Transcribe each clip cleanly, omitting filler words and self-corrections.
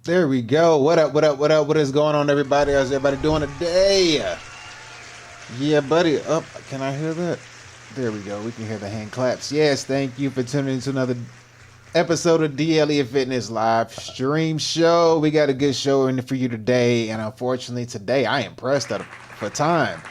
There we go. What up, what up, what up? What is going on, everybody? How's everybody doing today? Yeah, buddy. Up. Can I hear that? There we go. We can hear the hand claps. Yes, thank you for tuning into another episode of DLE Fitness live stream show. We got a good show in for you today, and unfortunately today I am pressed for time.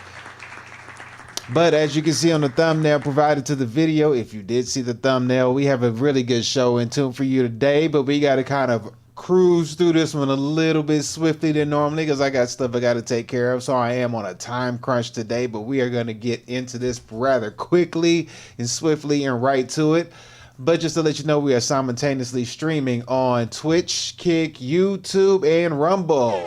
But as you can see on the thumbnail provided to the video, if you did see the thumbnail, we have a really good show in tune for you today, but we got to kind of cruise through this one a little bit swiftly than normally because I got stuff I got to take care of. So I am on a time crunch today, but we are going to get into this rather quickly and swiftly and right to it. But just to let you know, we are simultaneously streaming on Twitch, Kick, YouTube, and Rumble.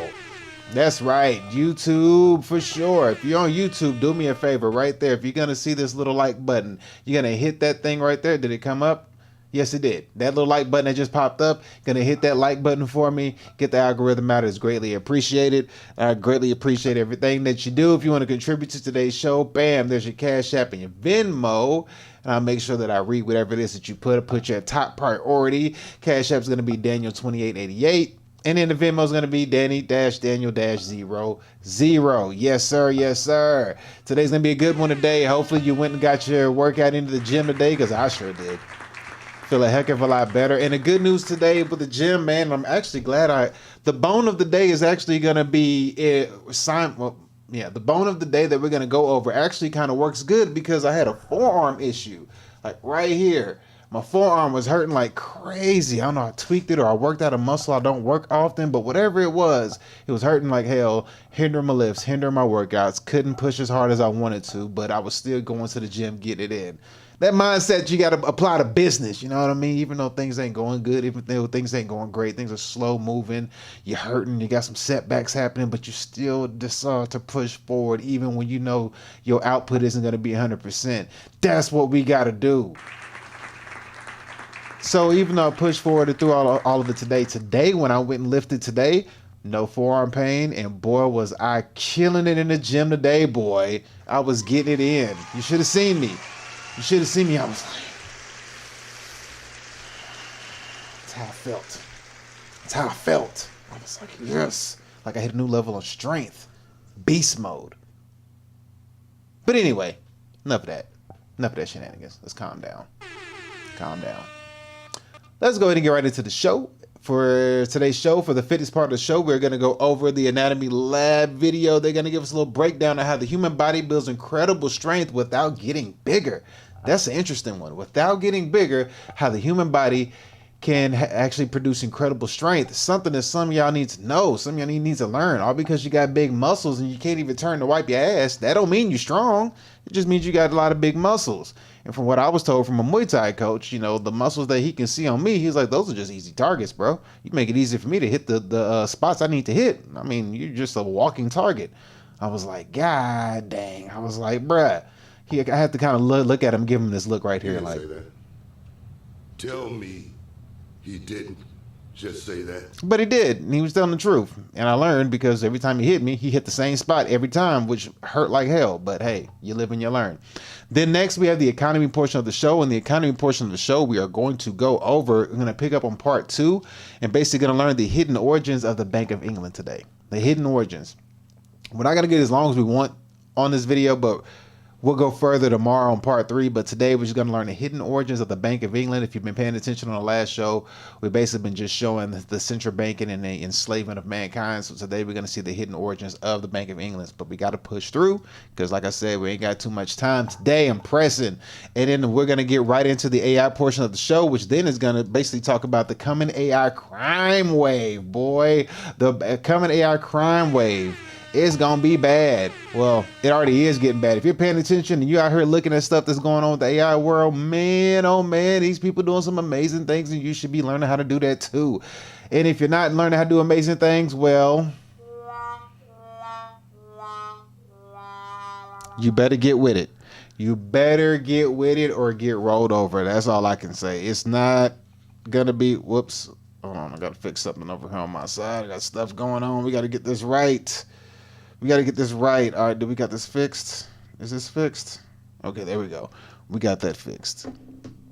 That's right, YouTube for sure. If you're on YouTube, do me a favor right there. If you're going to see this little like button, you're going to hit that thing right there. Did it come up? Yes, it did. That little like button that just popped up, going to hit that like button for me. Get the algorithm out. It's greatly appreciated. I greatly appreciate everything that you do. If you want to contribute to today's show, bam, there's your Cash App and your Venmo. And I'll make sure that I read whatever it is that you put your top priority. Cash App is going to be Daniel2888. And then the Venmo is going to be Danny-Daniel-00. Yes, sir. Yes, sir. Today's going to be a good one today. Hopefully you went and got your workout into the gym today because I sure did. Feel a heck of a lot better. And the good news today with the gym, man, I'm actually glad the bone of the day is actually going to be the bone of the day that we're going to go over actually kind of works good because I had a forearm issue like right here. My forearm was hurting like crazy. I don't know, I tweaked it or I worked out a muscle I don't work often, but whatever it was hurting like hell, hindering my lifts, hindering my workouts, couldn't push as hard as I wanted to, but I was still going to the gym, getting it in. That mindset you got to apply to business, you know what I mean? Even though things ain't going good, even though things ain't going great, things are slow moving, you're hurting, you got some setbacks happening, but you still decide to push forward even when you know your output isn't going to be 100%. That's what we got to do. So even though I pushed forward and through all of it today when I went and lifted today, no forearm pain, and boy was I killing it in the gym today, boy. I was getting it in. You should have seen me. You should have seen me. I was like, that's how I felt. That's how I felt. I was like, yes. Like I hit a new level of strength. Beast mode. But anyway, enough of that. Enough of that shenanigans. Let's calm down. Calm down. Let's go ahead and get right into the show. For today's show, for the fitness part of the show, we're going to go over the Anatomy Lab video. They're going to give us a little breakdown of how the human body builds incredible strength without getting bigger. That's an interesting one. Without getting bigger, how the human body can actually produce incredible strength. Something that some of y'all need to know, some of y'all need to learn. All because you got big muscles and you can't even turn to wipe your ass, that don't mean you're strong. It just means you got a lot of big muscles. And from what I was told from a Muay Thai coach, you know, the muscles that he can see on me, he's like, those are just easy targets, bro. You make it easy for me to hit the spots I need to hit. I mean, you're just a walking target. I was like, God dang. I was like, bruh. I had to kind of look at him, give him this look right here. Like, say that. Tell me he didn't just say that. But he did, and he was telling the truth. And I learned because every time he hit me, he hit the same spot every time, which hurt like hell. But hey, you live and you learn. Then next we have the economy portion of the show. And the economy portion of the show, we are going to go over, we're going to pick up on part 2 and basically going to learn the hidden origins of the Bank of England today. The hidden origins. We're not going to get as long as we want on this video, but we'll go further tomorrow on part 3, but today we're just going to learn the hidden origins of the Bank of England. If you've been paying attention on the last show, we've basically been just showing the central banking and the enslavement of mankind. So today we're going to see the hidden origins of the Bank of England. But we got to push through because, like I said, we ain't got too much time today. I'm pressing. And then we're going to get right into the AI portion of the show, which then is going to basically talk about the coming AI crime wave, boy. The coming AI crime wave. It's gonna be bad. Well, it already is getting bad. If you're paying attention and you out here looking at stuff that's going on with the AI world, man, oh man, these people doing some amazing things and you should be learning how to do that too. And if you're not learning how to do amazing things, well, you better get with it. You better get with it or get rolled over. That's all I can say. It's not gonna be, whoops, hold on, I gotta fix something over here on my side. I got stuff going on. We gotta get this right. We got to get this right. All right, do we got this fixed? Is this fixed? Okay, there we go. We got that fixed.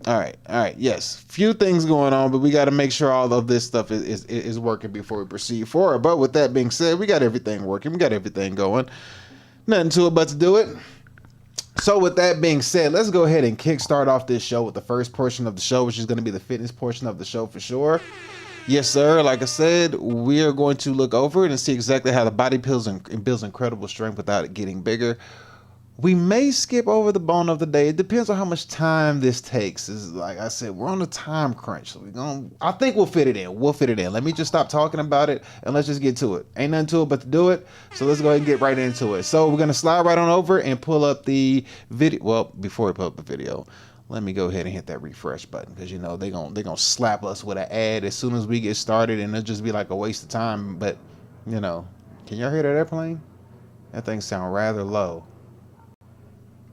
All right. Yes, few things going on, but we got to make sure all of this stuff is working before we proceed forward. But with that being said, we got everything working. We got everything going. Nothing to it but to do it. So with that being said, let's go ahead and kickstart off this show with the first portion of the show, which is going to be the fitness portion of the show for sure. Yes, sir. Like I said, we are going to look over it and see exactly how the body builds incredible strength without it getting bigger. We may skip over the bone of the day. It depends on how much time this takes. Is like I said, we're on a time crunch. So I think we'll fit it in. Let me just stop talking about it and let's just get to it. Ain't nothing to it but to do it. So let's go ahead and get right into it. So we're going to slide right on over and pull up the video. Well, before we pull up the video, let me go ahead and hit that refresh button because, you know, they're gonna slap us with an ad as soon as we get started and it'll just be like a waste of time. But, you know, can y'all hear that airplane? That thing sound rather low.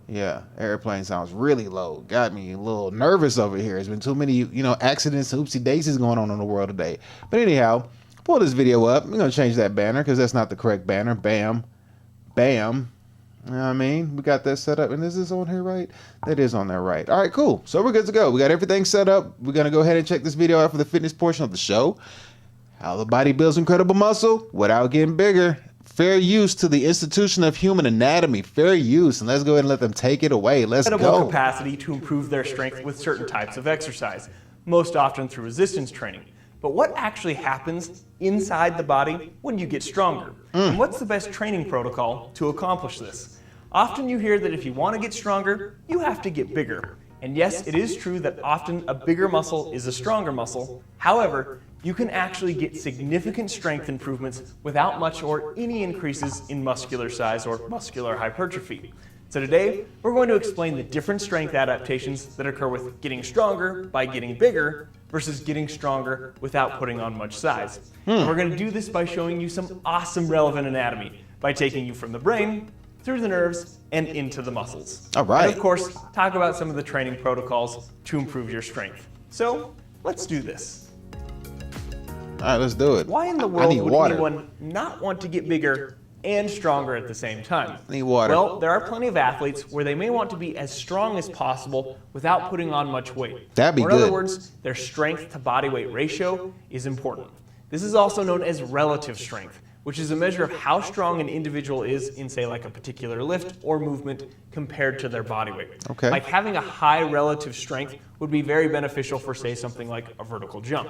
Yeah, airplane sounds really low. Got me a little nervous over here. There's been too many, you know, accidents and oopsie daisies going on in the world today. But anyhow, pull this video up. I'm going to change that banner because that's not the correct banner. Bam. Bam. You know what I mean? We got that set up. And is this on here right? That is on there right. All right, cool. So we're good to go. We got everything set up. We're going to go ahead and check this video out for the fitness portion of the show. How the body builds incredible muscle without getting bigger. Fair use to the institution of human anatomy. Fair use. And let's go ahead and let them take it away. Let's go. Capacity to improve their strength with certain types of exercise, most often through resistance training. But what actually happens inside the body when you get stronger? And what's the best training protocol to accomplish this? Often you hear that if you want to get stronger, you have to get bigger. And yes, it is true that often a bigger muscle is a stronger muscle. However, you can actually get significant strength improvements without much or any increases in muscular size or muscular hypertrophy. So today, we're going to explain the different strength adaptations that occur with getting stronger by getting bigger versus getting stronger without putting on much size. And we're going to do this by showing you some awesome relevant anatomy by taking you from the brain through the nerves and into the muscles. All right. And of course, talk about some of the training protocols to improve your strength. So let's do this. All right, let's do it. Why in the world would anyone not want to get bigger and stronger at the same time? I need water. Well, there are plenty of athletes where they may want to be as strong as possible without putting on much weight. That'd be or good. in other words, their strength to body weight ratio is important. This is also known as relative strength, which is a measure of how strong an individual is in, say, like a particular lift or movement compared to their body weight. Okay. Like having a high relative strength would be very beneficial for, say, something like a vertical jump.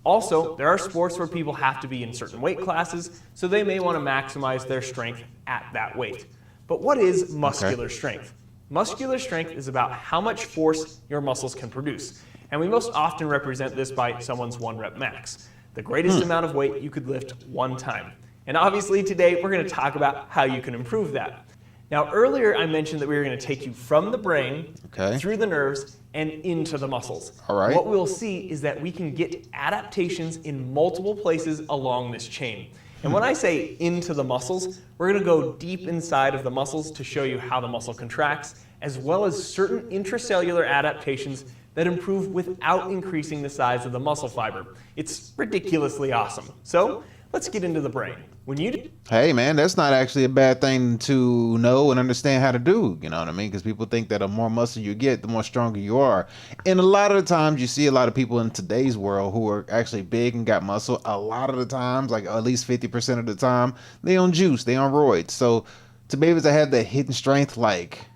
Also, there are sports where people have to be in certain weight classes, so they may want to maximize their strength at that weight. But what is muscular strength? Muscular strength is about how much force your muscles can produce. And we most often represent this by someone's 1 rep max, the greatest amount of weight you could lift one time. And obviously today we're going to talk about how you can improve that. Now earlier I mentioned that we were going to take you from the brain, through the nerves, and into the muscles. All right. What we'll see is that we can get adaptations in multiple places along this chain. And when I say into the muscles, we're going to go deep inside of the muscles to show you how the muscle contracts, as well as certain intracellular adaptations that improve without increasing the size of the muscle fiber. It's ridiculously awesome. So let's get into the brain. Hey man, that's not actually a bad thing to know and understand how to do, you know what I mean? Because people think that the more muscle you get, the more stronger you are. And a lot of the times you see a lot of people in today's world who are actually big and got muscle. A lot of the times, like at least 50% of the time, they on juice, they on roids. So to be able to have that hidden strength like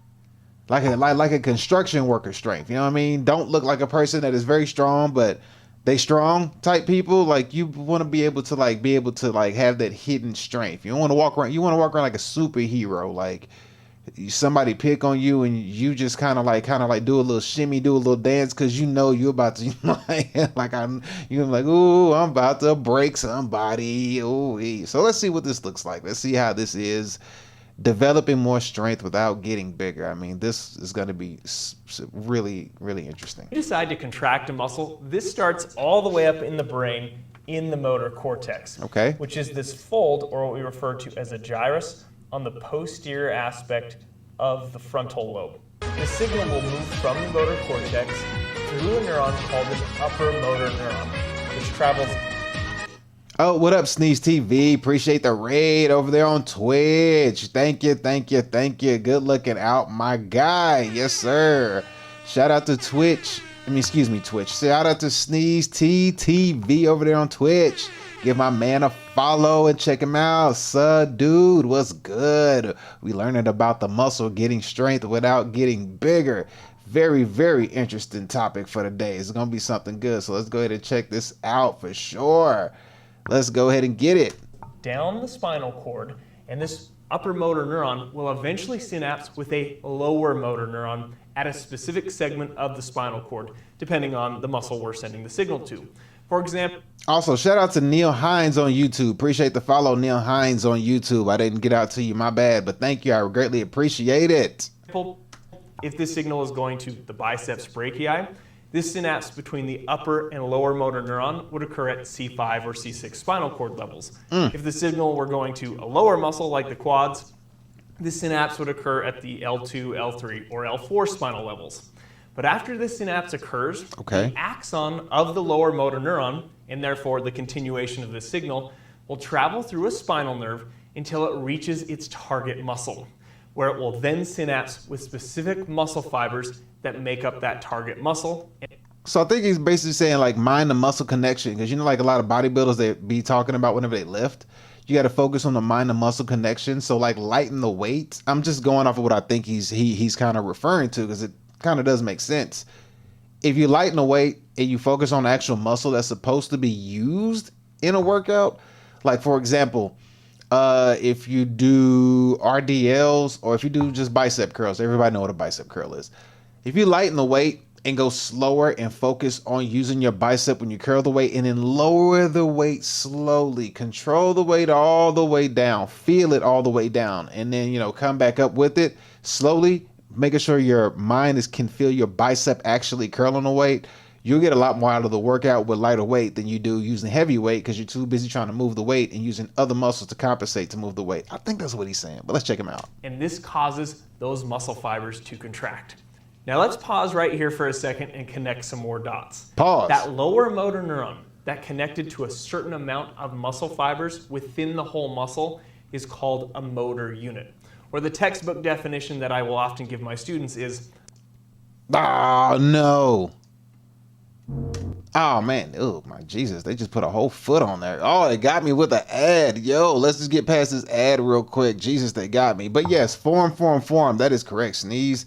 a construction worker strength, you know what I mean? Don't look like a person that is very strong, but they strong type people. Like you want to be able to have that hidden strength. You want to walk around. You want to walk around like a superhero. Like somebody pick on you and you just kind of like do a little shimmy, do a little dance because you know you're about to you're like, ooh, I'm about to break somebody. Ooh, so let's see what this looks like. Let's see how this is developing more strength without getting bigger. I mean, this is going to be really, really interesting. If you decide to contract a muscle, this starts all the way up in the brain in the motor cortex, which is this fold, or what we refer to as a gyrus, on the posterior aspect of the frontal lobe. The signal will move from the motor cortex through a neuron called an upper motor neuron, which travels. Oh, what up, Sneeze TV? Appreciate the raid over there on Twitch. Thank you. Good looking out, my guy. Yes, sir. Shout out to Twitch excuse me, Twitch. Shout out to Sneeze TTV over there on Twitch. Give my man a follow and check him out. Dude, what's good? We learning about the muscle getting strength without getting bigger. Very, very interesting topic for today. It's going to be something good. So let's go ahead and check this out for sure. Let's go ahead and get it. Down the spinal cord, and this upper motor neuron will eventually synapse with a lower motor neuron at a specific segment of the spinal cord, depending on the muscle we're sending the signal to. For example, also shout out to Neil Hines on YouTube. Appreciate the follow, Neil Hines on YouTube. I didn't get out to you, my bad, but thank you. I greatly appreciate it. if this signal is going to the biceps brachii, this synapse between the upper and lower motor neuron would occur at C5 or C6 spinal cord levels. If the signal were going to a lower muscle like the quads, this synapse would occur at the L2, L3, or L4 spinal levels. But after this synapse occurs, the axon of the lower motor neuron, and therefore the continuation of the signal, will travel through a spinal nerve until it reaches its target muscle, where it will then synapse with specific muscle fibers that make up that target muscle. So I think he's basically saying like mind to muscle connection, because you know, like a lot of bodybuilders, they be talking about whenever they lift, you got to focus on the mind to muscle connection. So like lighten the weight. I'm just going off of what I think he's kind of referring to, because it kind of does make sense. If you lighten the weight and you focus on the actual muscle that's supposed to be used in a workout, like for example, if you do RDLs or if you do just bicep curls, everybody know what a bicep curl is. If you lighten the weight and go slower and focus on using your bicep when you curl the weight, and then lower the weight slowly, control the weight all the way down, feel it all the way down, and then, you know, come back up with it slowly, making sure your mind can feel your bicep actually curling the weight. You'll get a lot more out of the workout with lighter weight than you do using heavy weight, because you're too busy trying to move the weight and using other muscles to compensate to move the weight. I think that's what he's saying, but let's check him out. And this causes those muscle fibers to contract. Now let's pause right here for a second and connect some more dots. Pause. That lower motor neuron that connected to a certain amount of muscle fibers within the whole muscle is called a motor unit. Or the textbook definition that I will often give my students is... Oh, no. Oh, man. Oh, my Jesus. They just put a whole foot on there. Oh, they got me with an ad. Yo, let's just get past this ad real quick. Jesus, they got me. But yes, form. That is correct, Sneeze.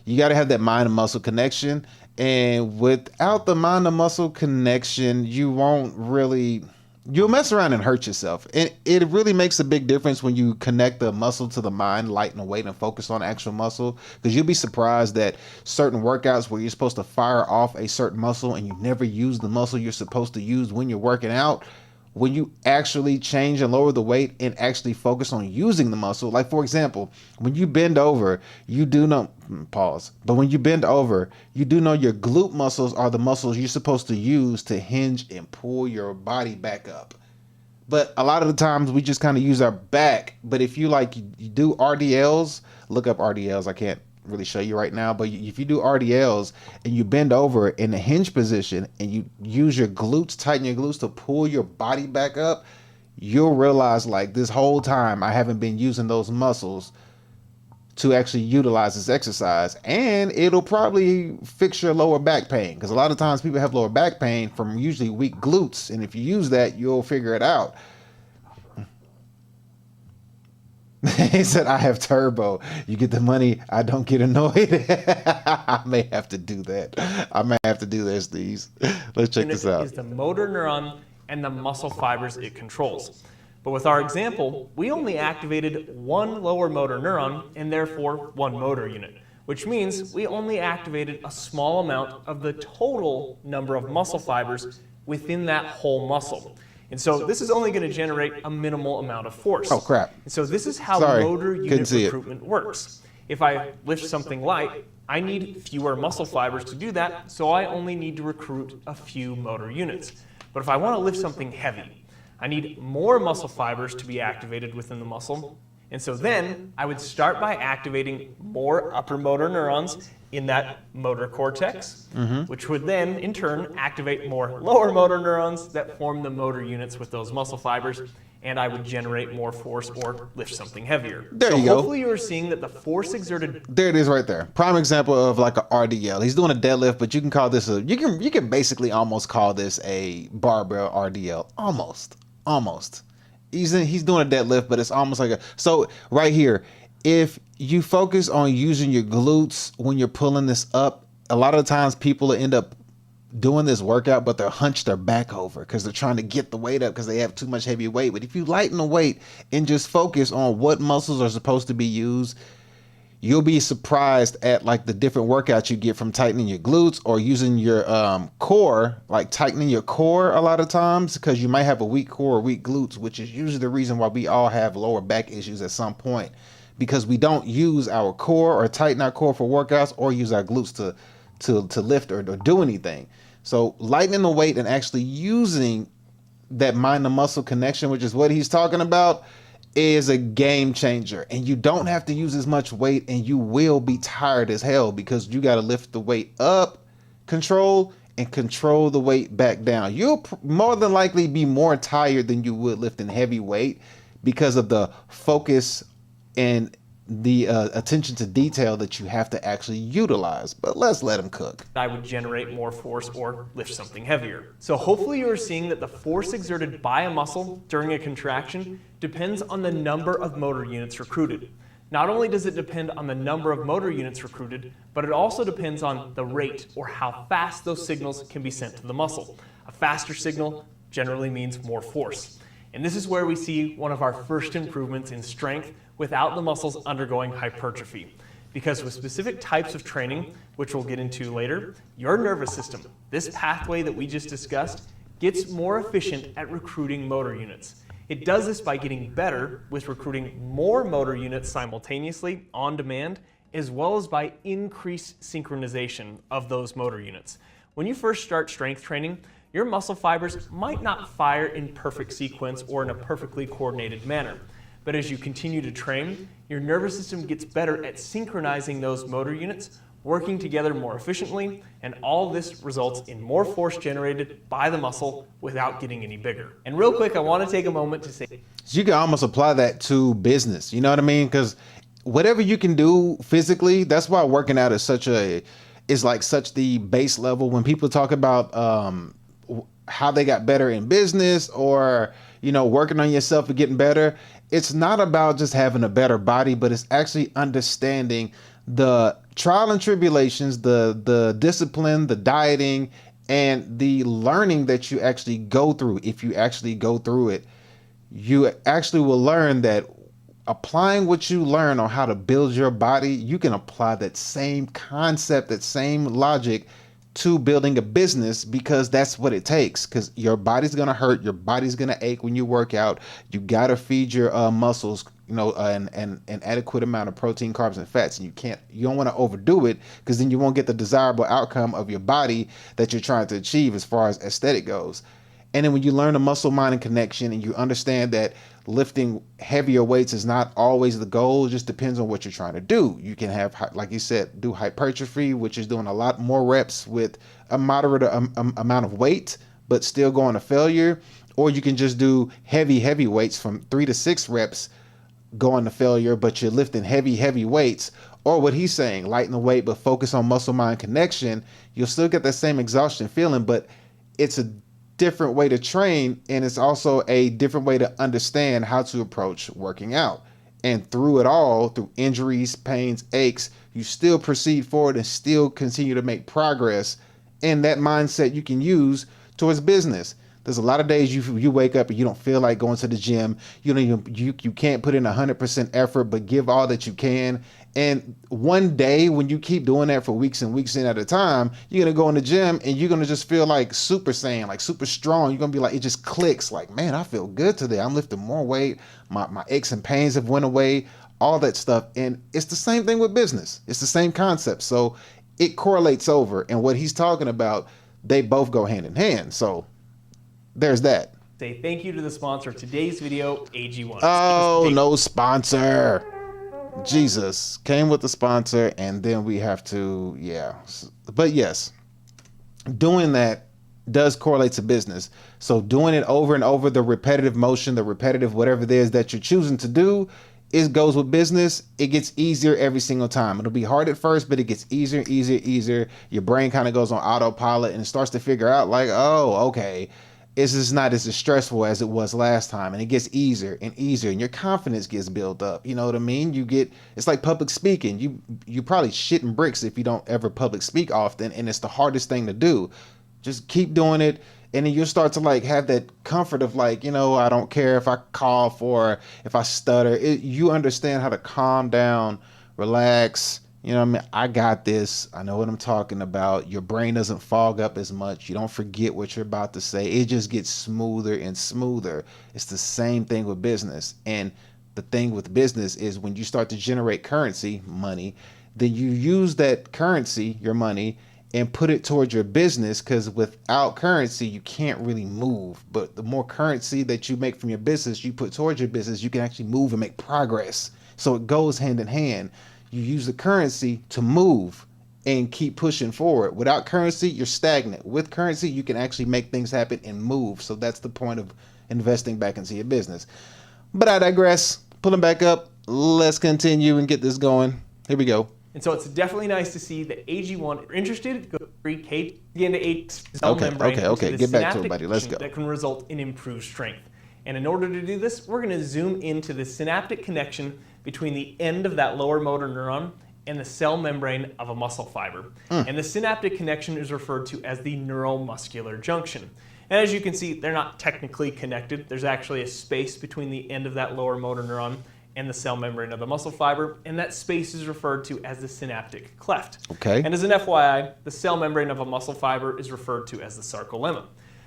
You got to have that mind and muscle connection. And without the mind and muscle connection, you won't really... You'll mess around and hurt yourself. And it really makes a big difference when you connect the muscle to the mind, lighten the weight, and focus on actual muscle. Because you'll be surprised that certain workouts where you're supposed to fire off a certain muscle and you never use the muscle you're supposed to use when you're working out, when you actually change and lower the weight and actually focus on using the muscle. Like, for example, when you bend over, you do know, pause, but when you bend over, you do know your glute muscles are the muscles you're supposed to use to hinge and pull your body back up. But a lot of the times we just kind of use our back. But if you you do RDLs, look up RDLs. I can't really show you right now, but if you do RDLs and you bend over in the hinge position and you use your glutes, tighten your glutes to pull your body back up, you'll realize like this whole time I haven't been using those muscles to actually utilize this exercise, and it'll probably fix your lower back pain, because a lot of times people have lower back pain from usually weak glutes, and if you use that, you'll figure it out. He said, I have turbo. You get the money, I don't get annoyed. I may have to do that. I may have to do this, these. Let's check this out. Is the motor neuron and the muscle fibers it controls. But with our example, we only activated one lower motor neuron and therefore one motor unit, which means we only activated a small amount of the total number of muscle fibers within that whole muscle. And so this is only going to generate a minimal amount of force. Oh, crap. And so this is how motor unit recruitment works. If I lift something light, I need fewer muscle fibers to do that, so I only need to recruit a few motor units. But if I want to lift something heavy, I need more muscle fibers to be activated within the muscle. And so then I would start by activating more upper motor neurons in that motor cortex, which would then in turn activate more lower motor neurons that form the motor units with those muscle fibers. and I would generate more force or lift something heavier. There so you go. hopefully you are seeing that the force exerted. There it is right there. Prime example of like a RDL. He's doing a deadlift, but you can call this you can basically almost call this a barbell RDL. Almost. He's doing a deadlift, but it's almost like so right here. If you focus on using your glutes when you're pulling this up, a lot of the times people end up doing this workout, but they're hunched their back over because they're trying to get the weight up because they have too much heavy weight. But if you lighten the weight and just focus on what muscles are supposed to be used, you'll be surprised at like the different workouts you get from tightening your glutes or using your core, like tightening your core a lot of times, because you might have a weak core or weak glutes, which is usually the reason why we all have lower back issues at some point, because we don't use our core or tighten our core for workouts or use our glutes to lift or do anything. So lightening the weight and actually using that mind to muscle connection, which is what he's talking about, is a game changer. And you don't have to use as much weight, and you will be tired as hell because you got to lift the weight up, control the weight back down. You'll more than likely be more tired than you would lifting heavy weight because of the focus and the attention to detail that you have to actually utilize. But let's let him cook. I would generate more force or lift something heavier. So hopefully you are seeing that the force exerted by a muscle during a contraction depends on the number of motor units recruited. Not only does it depend on the number of motor units recruited, but it also depends on the rate or how fast those signals can be sent to the muscle. A faster signal generally means more force. And this is where we see one of our first improvements in strength without the muscles undergoing hypertrophy. Because with specific types of training, which we'll get into later, your nervous system, this pathway that we just discussed, gets more efficient at recruiting motor units. It does this by getting better with recruiting more motor units simultaneously on demand, as well as by increased synchronization of those motor units. When you first start strength training, your muscle fibers might not fire in perfect sequence or in a perfectly coordinated manner. But as you continue to train, your nervous system gets better at synchronizing those motor units, working together more efficiently, and all this results in more force generated by the muscle without getting any bigger. And real quick, I want to take a moment to say, So you can almost apply that to business, you know what I mean? Because whatever you can do physically, that's why working out is such the base level. When people talk about how they got better in business or, working on yourself and getting better, it's not about just having a better body, but it's actually understanding the trial and tribulations, the discipline, the dieting, and the learning that you actually go through. If you actually go through it, you actually will learn that applying what you learn on how to build your body, you can apply that same concept, that same logic to building a business, because that's what it takes. Because your body's gonna hurt, your body's gonna ache when you work out. You gotta feed your muscles, an adequate amount of protein, carbs, and fats. And you don't want to overdo it, because then you won't get the desirable outcome of your body that you're trying to achieve as far as aesthetic goes. And then when you learn the muscle mind and connection, and you understand that lifting heavier weights is not always the goal, it just depends on what you're trying to do. You can have, like you said, do hypertrophy, which is doing a lot more reps with a moderate amount of weight, but still going to failure. Or you can just do heavy weights from 3 to 6 reps going to failure, but you're lifting heavy weights. Or what he's saying, lighten the weight, but focus on muscle mind connection. You'll still get that same exhaustion feeling, but it's a different way to train, and it's also a different way to understand how to approach working out. And through it all, through injuries, pains, aches, you still proceed forward and still continue to make progress. And that mindset you can use towards business. There's a lot of days you wake up and you don't feel like going to the gym. You can't put in 100% effort, but give all that you can. And one day when you keep doing that for weeks and weeks in at a time, you're going to go in the gym and you're going to just feel like super saiyan, like super strong. You're going to be like, it just clicks like, man, I feel good today. I'm lifting more weight. My aches and pains have went away, all that stuff. And it's the same thing with business. It's the same concept. So it correlates over. And what he's talking about, they both go hand in hand. So there's that. say thank you to the sponsor of today's video, AG1. Oh, no sponsor. Jesus came with the sponsor, and then we have to, yeah. But yes, doing that does correlate to business. So doing it over and over, the repetitive motion, the repetitive whatever it is that you're choosing to do, it goes with business. It gets easier every single time. It'll be hard at first, but it gets easier, easier. Your brain kind of goes on autopilot and starts to figure out like, oh, okay, this is not as stressful as it was last time. And it gets easier and easier, and your confidence gets built up. You know what I mean? It's like public speaking. You probably shitting bricks if you don't ever public speak often, and it's the hardest thing to do. Just keep doing it. And then you'll start to like have that comfort of like, I don't care if I cough or if I stutter. You understand how to calm down, relax. You know what I mean? I got this. I know what I'm talking about. Your brain doesn't fog up as much. You don't forget what you're about to say. It just gets smoother and smoother. It's the same thing with business. And the thing with business is when you start to generate currency, money, then you use that currency, your money, and put it towards your business, because without currency, you can't really move. But the more currency that you make from your business, you put towards your business, you can actually move and make progress. So it goes hand in hand. You use the currency to move and keep pushing forward. Without currency, you're stagnant. With currency, you can actually make things happen and move. So that's the point of investing back into your business. But I digress. Pulling back up. Let's continue and get this going. Here we go. And so it's definitely nice to see that AG1 are interested. Go free K begin to aid cell membrane. Okay. Get back to it, buddy. Let's go. That can result in improved strength. And in order to do this, we're going to zoom into the synaptic connection between the end of that lower motor neuron and the cell membrane of a muscle fiber. And the synaptic connection is referred to as the neuromuscular junction. And as you can see, they're not technically connected. There's actually a space between the end of that lower motor neuron and the cell membrane of the muscle fiber, and that space is referred to as the synaptic cleft. Okay. And as an FYI, the cell membrane of a muscle fiber is referred to as the sarcolemma.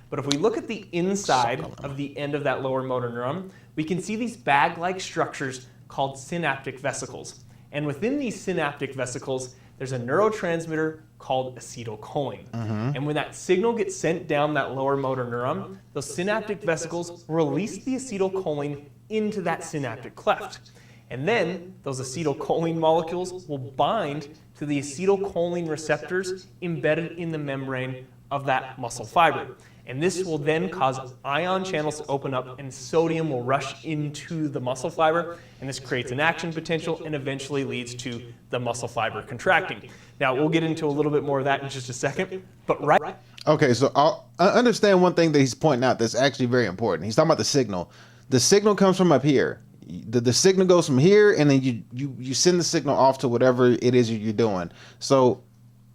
But if we look at the inside of the end of that lower motor neuron, we can see these bag-like structures called synaptic vesicles. And within these synaptic vesicles, there's a neurotransmitter called acetylcholine. And when that signal gets sent down that lower motor neuron, those synaptic vesicles release the acetylcholine into that synaptic cleft. And then those acetylcholine molecules will bind to the acetylcholine receptors embedded in the membrane of that muscle fiber. And this will then cause ion channels to open up and sodium will rush into the muscle fiber, and this creates an action potential and eventually leads to the muscle fiber contracting. Now we'll get into a little bit more of that in just a second, but right. Okay, so I understand one thing that he's pointing out that's actually very important. He's talking about the signal. The signal comes from up here. The signal goes from here, and then you send the signal off to whatever it is you're doing. So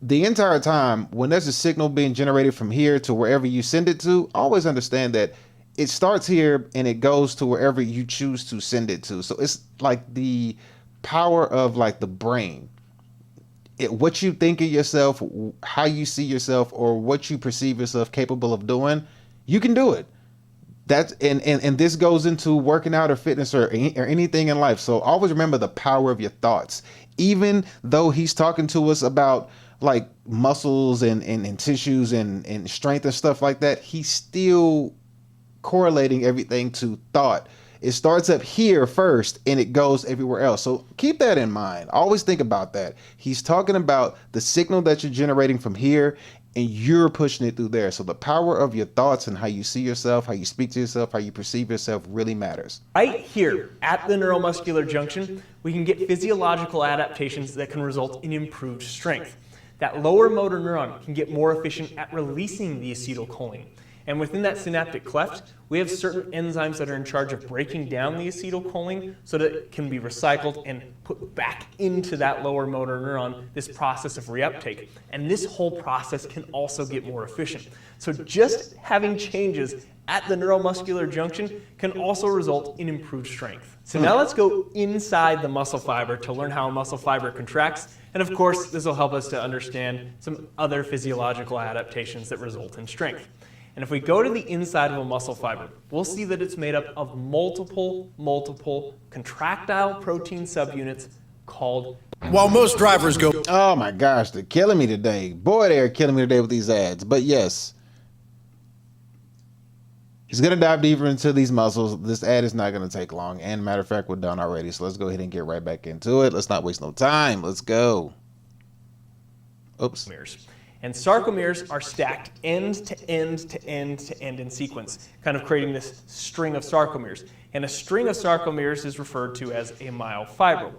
the entire time, when there's a signal being generated from here to wherever you send it to, always understand that it starts here and it goes to wherever you choose to send it to. So it's like the power of like the brain. What you think of yourself, how you see yourself, or what you perceive yourself capable of doing, you can do it. That's and this goes into working out or fitness or anything in life. So always remember the power of your thoughts. Even though he's talking to us about like muscles and tissues and strength and stuff like that, he's still correlating everything to thought. It starts up here first and it goes everywhere else. So keep that in mind. Always think about that. He's talking about the signal that you're generating from here and you're pushing it through there. So the power of your thoughts and how you see yourself, how you speak to yourself, how you perceive yourself really matters. Right here at the neuromuscular junction, we can get physiological adaptations that can result in improved strength. That lower motor neuron can get more efficient at releasing the acetylcholine. And within that synaptic cleft, we have certain enzymes that are in charge of breaking down the acetylcholine so that it can be recycled and put back into that lower motor neuron, this process of reuptake. And this whole process can also get more efficient. So just having changes at the neuromuscular junction can also result in improved strength. So now let's go inside the muscle fiber to learn how a muscle fiber contracts. And of course, this will help us to understand some other physiological adaptations that result in strength. And if we go to the inside of a muscle fiber, we'll see that it's made up of multiple contractile protein subunits called... While most drivers go... Oh my gosh, they're killing me today. Boy, they're killing me today with these ads. But yes, he's going to dive deeper into these muscles. This ad is not going to take long. And matter of fact, we're done already. So let's go ahead and get right back into it. Let's not waste no time. Let's go. Oops. And sarcomeres are stacked end to end to end to end in sequence, kind of creating this string of sarcomeres. And a string of sarcomeres is referred to as a myofibril.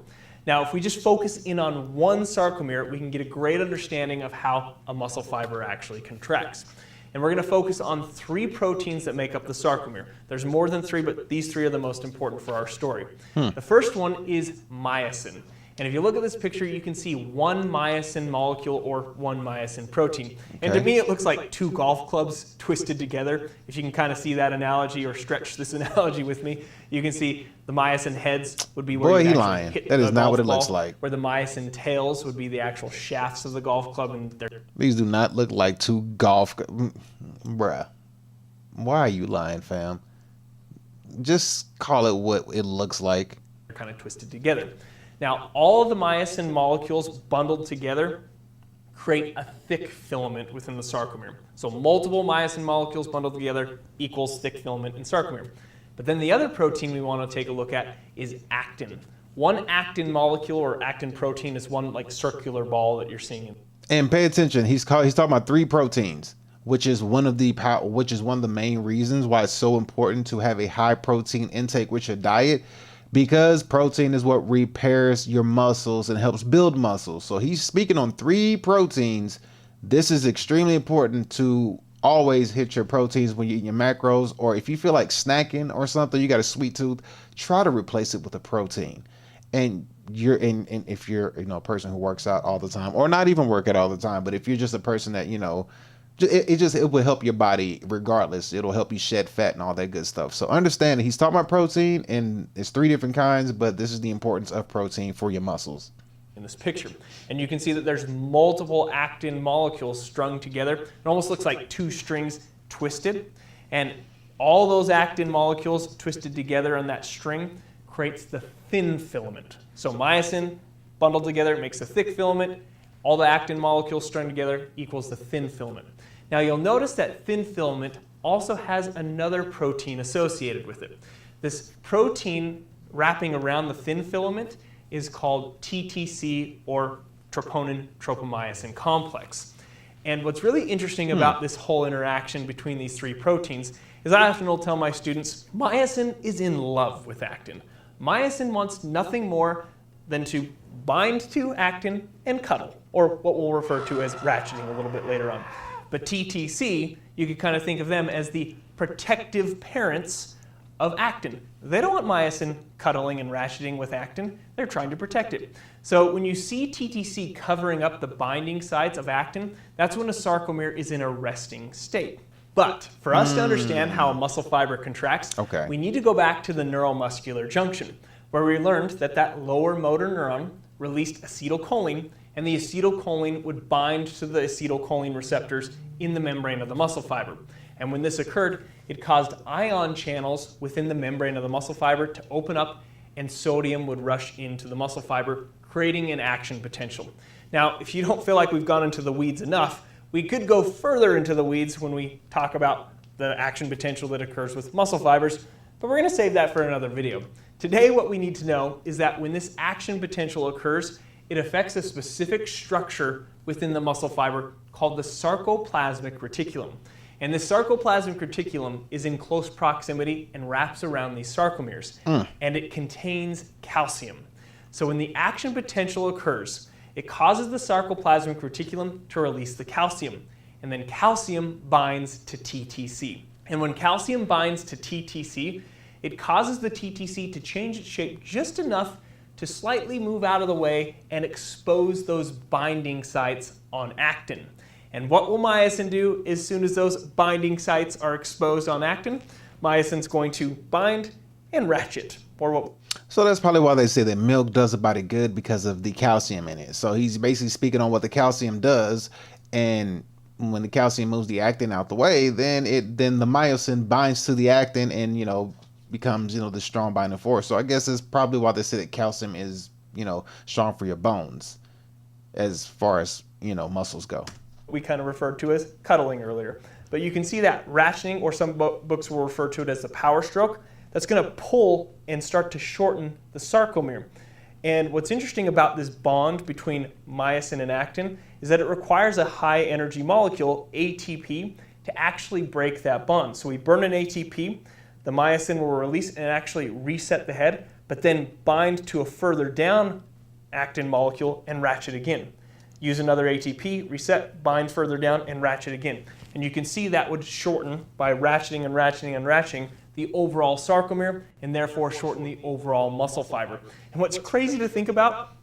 Now, if we just focus in on one sarcomere, we can get a great understanding of how a muscle fiber actually contracts. And we're going to focus on 3 proteins that make up the sarcomere. There's more than 3, but these 3 are the most important for our story. The first one is myosin. And if you look at this picture, you can see one myosin molecule or one myosin protein. And to me, it looks like 2 golf clubs twisted together. If you can kind of see that analogy or stretch this analogy with me, you can see the myosin heads would be where you actually hit that is the not golf what it ball, looks like. where the myosin tails would be the actual shafts of the golf club. And These do not look like 2 golf. Bruh. Why are you lying, fam? Just call it what it looks like. they're kind of twisted together. Now, all of the myosin molecules bundled together create a thick filament within the sarcomere. So multiple myosin molecules bundled together equals thick filament in sarcomere. But then the other protein we want to take a look at is actin. One actin molecule or actin protein is one like circular ball that you're seeing. And pay attention, he's talking about 3 proteins, which is one of the main reasons why it's so important to have a high protein intake with your diet, because protein is what repairs your muscles and helps build muscles. So he's speaking on 3 proteins. This is extremely important to always hit your proteins when you eat your macros, or if you feel like snacking or something, you got a sweet tooth, try to replace it with a protein. And if you're a person who works out all the time, or not even work out all the time, but if you're just a person that it will help your body regardless. It'll help you shed fat and all that good stuff. So understand that he's talking about protein, and it's 3 different kinds, but this is the importance of protein for your muscles. In this picture. And you can see that there's multiple actin molecules strung together. It almost looks like 2 strings twisted. And all those actin molecules twisted together on that string creates the thin filament. So myosin bundled together makes a thick filament. All the actin molecules strung together equals the thin filament. Now you'll notice that thin filament also has another protein associated with it. This protein wrapping around the thin filament is called TTC, or troponin tropomyosin complex. And what's really interesting about this whole interaction between these 3 proteins is I often will tell my students, myosin is in love with actin. Myosin wants nothing more than to bind to actin and cuddle, or what we'll refer to as ratcheting a little bit later on. But TTC, you could kind of think of them as the protective parents of actin. They don't want myosin cuddling and ratcheting with actin. They're trying to protect it. So when you see TTC covering up the binding sites of actin, that's when a sarcomere is in a resting state. But for us to understand how a muscle fiber contracts, we need to go back to the neuromuscular junction, where we learned that lower motor neuron released acetylcholine, and the acetylcholine would bind to the acetylcholine receptors in the membrane of the muscle fiber. And when this occurred, it caused ion channels within the membrane of the muscle fiber to open up, and sodium would rush into the muscle fiber, creating an action potential. Now, if you don't feel like we've gone into the weeds enough, we could go further into the weeds when we talk about the action potential that occurs with muscle fibers, but we're going to save that for another video. Today, what we need to know is that when this action potential occurs, it affects a specific structure within the muscle fiber called the sarcoplasmic reticulum. And this sarcoplasmic reticulum is in close proximity and wraps around these sarcomeres. And it contains calcium. So when the action potential occurs, it causes the sarcoplasmic reticulum to release the calcium. And then calcium binds to TTC. And when calcium binds to TTC, it causes the TTC to change its shape just enough to slightly move out of the way and expose those binding sites on actin. And what will myosin do as soon as those binding sites are exposed on actin? Myosin's going to bind and ratchet. So that's probably why they say that milk does a body good, because of the calcium in it. So he's basically speaking on what the calcium does, and when the calcium moves the actin out the way, then the myosin binds to the actin and becomes the strong binding force. So I guess it's probably why they say that calcium is strong for your bones as far as muscles go. We kind of referred to as cuddling earlier, but you can see that ratcheting, or some books will refer to it as the power stroke, that's going to pull and start to shorten the sarcomere. And what's interesting about this bond between myosin and actin is that it requires a high energy molecule, ATP, to actually break that bond. So we burn an ATP, the myosin will release and actually reset the head, but then bind to a further down actin molecule and ratchet again. Use another ATP, reset, bind further down, and ratchet again. And you can see that would shorten by ratcheting and ratcheting and ratcheting the overall sarcomere and therefore shorten the overall muscle fiber. And what's crazy to think about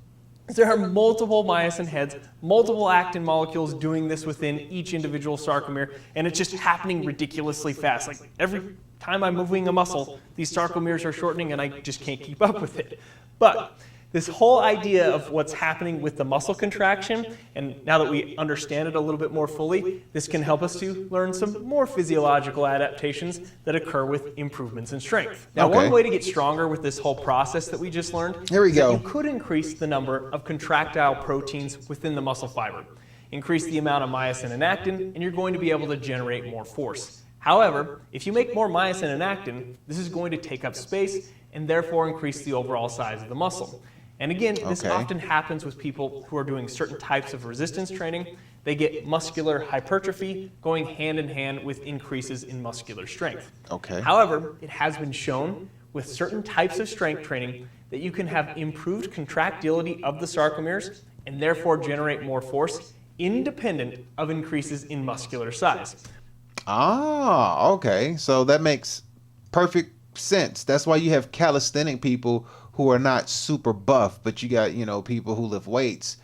is there are multiple myosin heads, multiple actin molecules doing this within each individual sarcomere, and it's just happening ridiculously fast. Like every time I'm moving a muscle, these sarcomeres are shortening and I just can't keep up with it. But this whole idea of what's happening with the muscle contraction, and now that we understand it a little bit more fully, this can help us to learn some more physiological adaptations that occur with improvements in strength. Now, one way to get stronger with this whole process that we just learned is that you could increase the number of contractile proteins within the muscle fiber. Increase the amount of myosin and actin, and you're going to be able to generate more force. However, if you make more myosin and actin, this is going to take up space and therefore increase the overall size of the muscle. And again, this often happens with people who are doing certain types of resistance training. They get muscular hypertrophy going hand in hand with increases in muscular strength. However, it has been shown with certain types of strength training that you can have improved contractility of the sarcomeres and therefore generate more force independent of increases in muscular size. Ah, okay. So that makes perfect sense. That's why you have calisthenic people who are not super buff, but you got, people who lift weights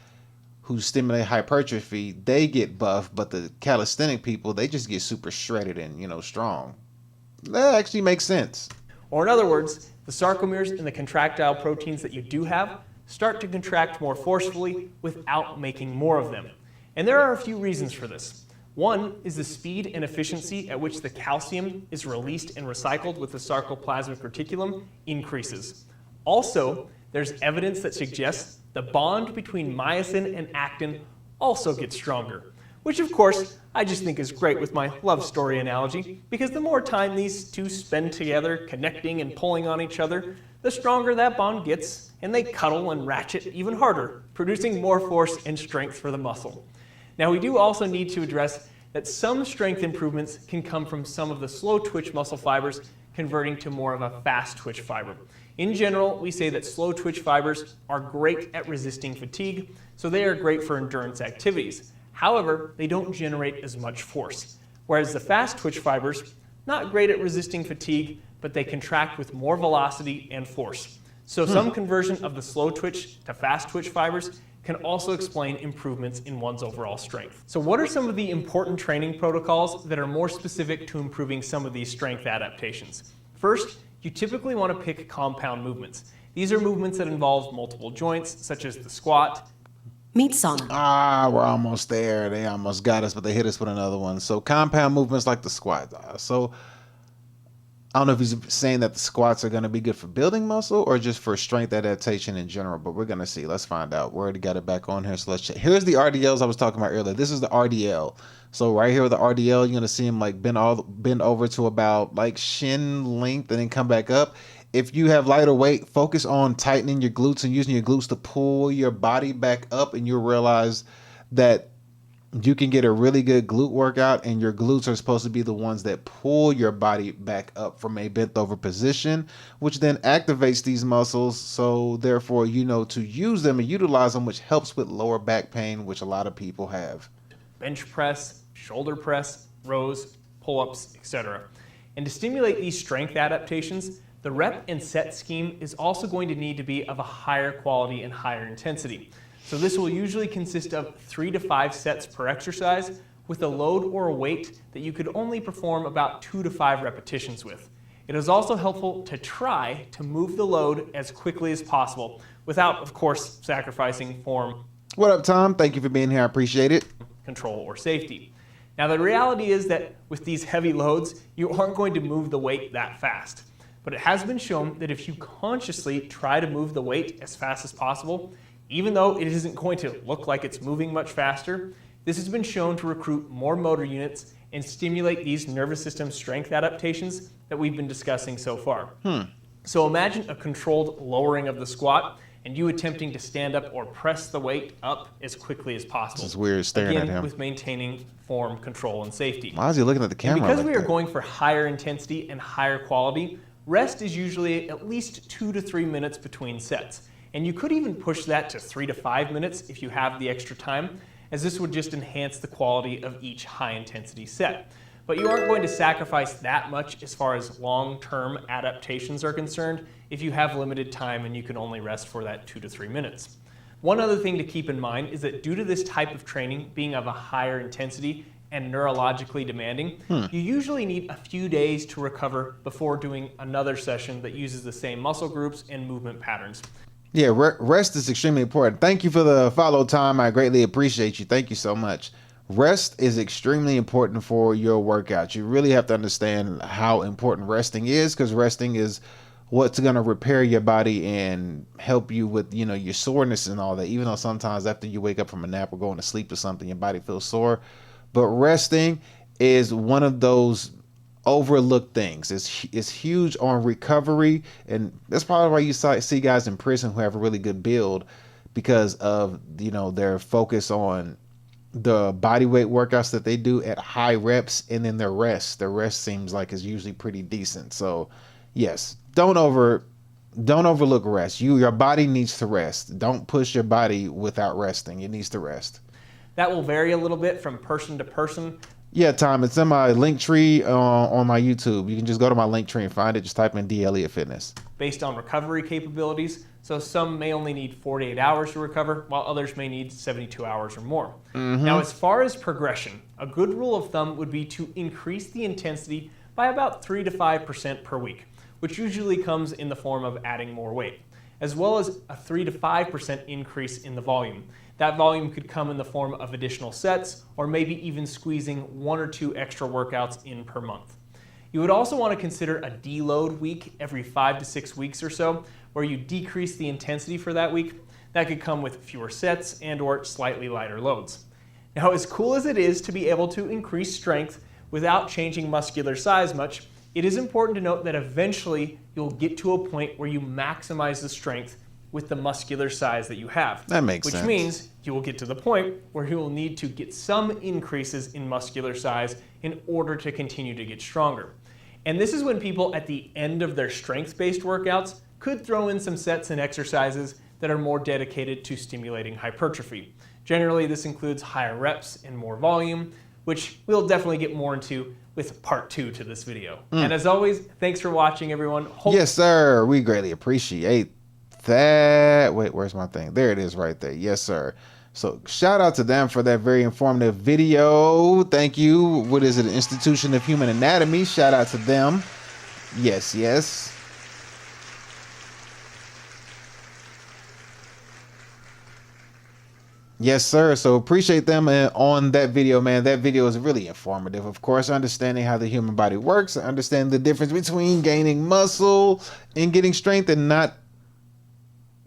who stimulate hypertrophy. They get buff, but the calisthenic people, they just get super shredded and, strong. That actually makes sense. Or in other words, the sarcomeres and the contractile proteins that you do have start to contract more forcefully without making more of them. And there are a few reasons for this. One is the speed and efficiency at which the calcium is released and recycled with the sarcoplasmic reticulum increases. Also, there's evidence that suggests the bond between myosin and actin also gets stronger, which of course I just think is great with my love story analogy, because the more time these two spend together connecting and pulling on each other, the stronger that bond gets, and they cuddle and ratchet even harder, producing more force and strength for the muscle. Now, we do also need to address that some strength improvements can come from some of the slow twitch muscle fibers converting to more of a fast twitch fiber. In general, we say that slow twitch fibers are great at resisting fatigue, so they are great for endurance activities. However, they don't generate as much force. Whereas the fast twitch fibers, not great at resisting fatigue, but they contract with more velocity and force. So some conversion of the slow twitch to fast twitch fibers can also explain improvements in one's overall strength. So what are some of the important training protocols that are more specific to improving some of these strength adaptations? First, you typically want to pick compound movements. These are movements that involve multiple joints, such as the squat. Meet sauna. We're almost there. They almost got us, but they hit us with another one. So compound movements like the squat. So I don't know if he's saying that the squats are going to be good for building muscle or just for strength adaptation in general, but we're going to see. Let's find out. We already got it back on here, so let's check. Here's the RDLs I was talking about earlier. This is the RDL. So right here with the RDL, you're going to see him like bend over to about like shin length and then come back up. If you have lighter weight, focus on tightening your glutes and using your glutes to pull your body back up, and you'll realize that you can get a really good glute workout, and your glutes are supposed to be the ones that pull your body back up from a bent over position, which then activates these muscles. So therefore, to use them and utilize them, which helps with lower back pain, which a lot of people have. Bench press, shoulder press, rows, pull-ups, etc. And to stimulate these strength adaptations, the rep and set scheme is also going to need to be of a higher quality and higher intensity. So this will usually consist of 3 to 5 sets per exercise with a load or a weight that you could only perform about 2 to 5 repetitions with. It is also helpful to try to move the load as quickly as possible without, of course, sacrificing form. What up, Tom? Thank you for being here. I appreciate it. Control or safety. Now, the reality is that with these heavy loads, you aren't going to move the weight that fast. But it has been shown that if you consciously try to move the weight as fast as possible, even though it isn't going to look like it's moving much faster, this has been shown to recruit more motor units and stimulate these nervous system strength adaptations that we've been discussing so far. So imagine a controlled lowering of the squat and you attempting to stand up or press the weight up as quickly as possible. It's weird staring Again, at him. with maintaining form, control, and safety. Why is he looking at the camera? And because like we are that? going for higher intensity and higher quality, rest is usually at least 2 to 3 minutes between sets. And you could even push that to 3 to 5 minutes if you have the extra time, as this would just enhance the quality of each high intensity set. But you aren't going to sacrifice that much as far as long-term adaptations are concerned if you have limited time and you can only rest for that 2 to 3 minutes. One other thing to keep in mind is that due to this type of training being of a higher intensity and neurologically demanding, you usually need a few days to recover before doing another session that uses the same muscle groups and movement patterns. Yeah, rest is extremely important. Thank you for the follow, Tom. I greatly appreciate you. Thank you so much. Rest is extremely important for your workouts. You really have to understand how important resting is, because resting is what's going to repair your body and help you with, you know, your soreness and all that. Even though sometimes after you wake up from a nap or going to sleep or something, your body feels sore. But resting is one of those overlooked things. It's huge on recovery, and that's probably why you see guys in prison who have a really good build, because of, you know, their focus on the body weight workouts that they do at high reps, and then their rest seems like is usually pretty decent. So yes, don't overlook rest. Your body needs to rest. Don't push your body without resting. It needs to rest. That will vary a little bit from person to person. Yeah, Tom, it's in my link tree on my YouTube. You can just go to my link tree and find it. Just type in DnL&x Fitness. Based on recovery capabilities, so some may only need 48 hours to recover, while others may need 72 hours or more. Now, as far as progression, a good rule of thumb would be to increase the intensity by about 3 to 5% per week, which usually comes in the form of adding more weight, as well as a 3 to 5% increase in the volume. That volume could come in the form of additional sets, or maybe even squeezing 1 or 2 extra workouts in per month. You would also want to consider a deload week every 5 to 6 weeks or so, where you decrease the intensity for that week. That could come with fewer sets and or slightly lighter loads. Now, as cool as it is to be able to increase strength without changing muscular size much, it is important to note that eventually you'll get to a point where you maximize the strength with the muscular size that you have. That makes sense. Which means you will get to the point where you will need to get some increases in muscular size in order to continue to get stronger. And this is when people at the end of their strength-based workouts could throw in some sets and exercises that are more dedicated to stimulating hypertrophy. Generally, this includes higher reps and more volume, which we'll definitely get more into with part 2 to this video. And as always, thanks for watching, everyone. Yes, sir. We greatly appreciate that. Wait, where's my thing? There it is right there. Yes, sir. So shout out to them for that very informative video. Thank you. What is it? Institution of Human Anatomy. Shout out to them. Yes, yes. Yes, sir. So appreciate them on that video, man. That video is really informative. Of course, understanding how the human body works, understanding the difference between gaining muscle and getting strength, and not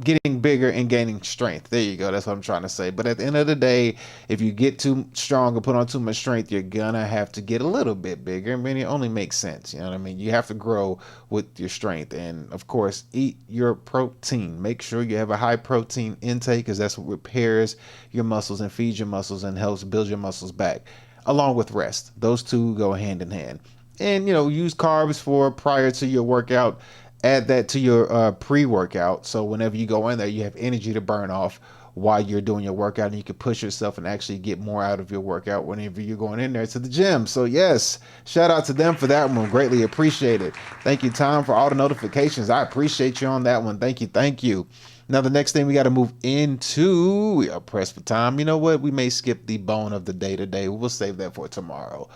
getting bigger and gaining strength. There you go. That's what I'm trying to say. But at the end of the day, if you get too strong or put on too much strength, you're gonna have to get a little bit bigger. I mean, it only makes sense. You know what I mean? You have to grow with your strength. And of course, eat your protein. Make sure you have a high protein intake, because that's what repairs your muscles and feeds your muscles and helps build your muscles back, along with rest. Those two go hand in hand. And, you know, use carbs for prior to your workout. Add that to your pre-workout, so whenever you go in there, you have energy to burn off while you're doing your workout, and you can push yourself and actually get more out of your workout whenever you're going in there to the gym. So yes, shout out to them for that one. Greatly appreciate it. Thank you, Tom, for all the notifications. I appreciate you on that one. Thank you. Thank you. Now, the next thing we got to move into, we are pressed for time. You know what? We may skip the bone of the day today. We'll save that for tomorrow.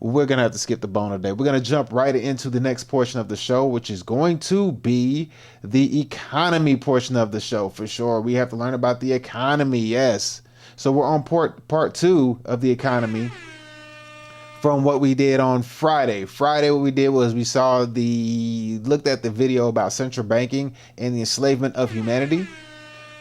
We're going to have to skip the bone of the day. We're going to jump right into the next portion of the show, which is going to be the economy portion of the show for sure. We have to learn about the economy, yes. So we're on part 2 of the economy from what we did on Friday. Friday, what we did was we looked at the video about central banking and the enslavement of humanity.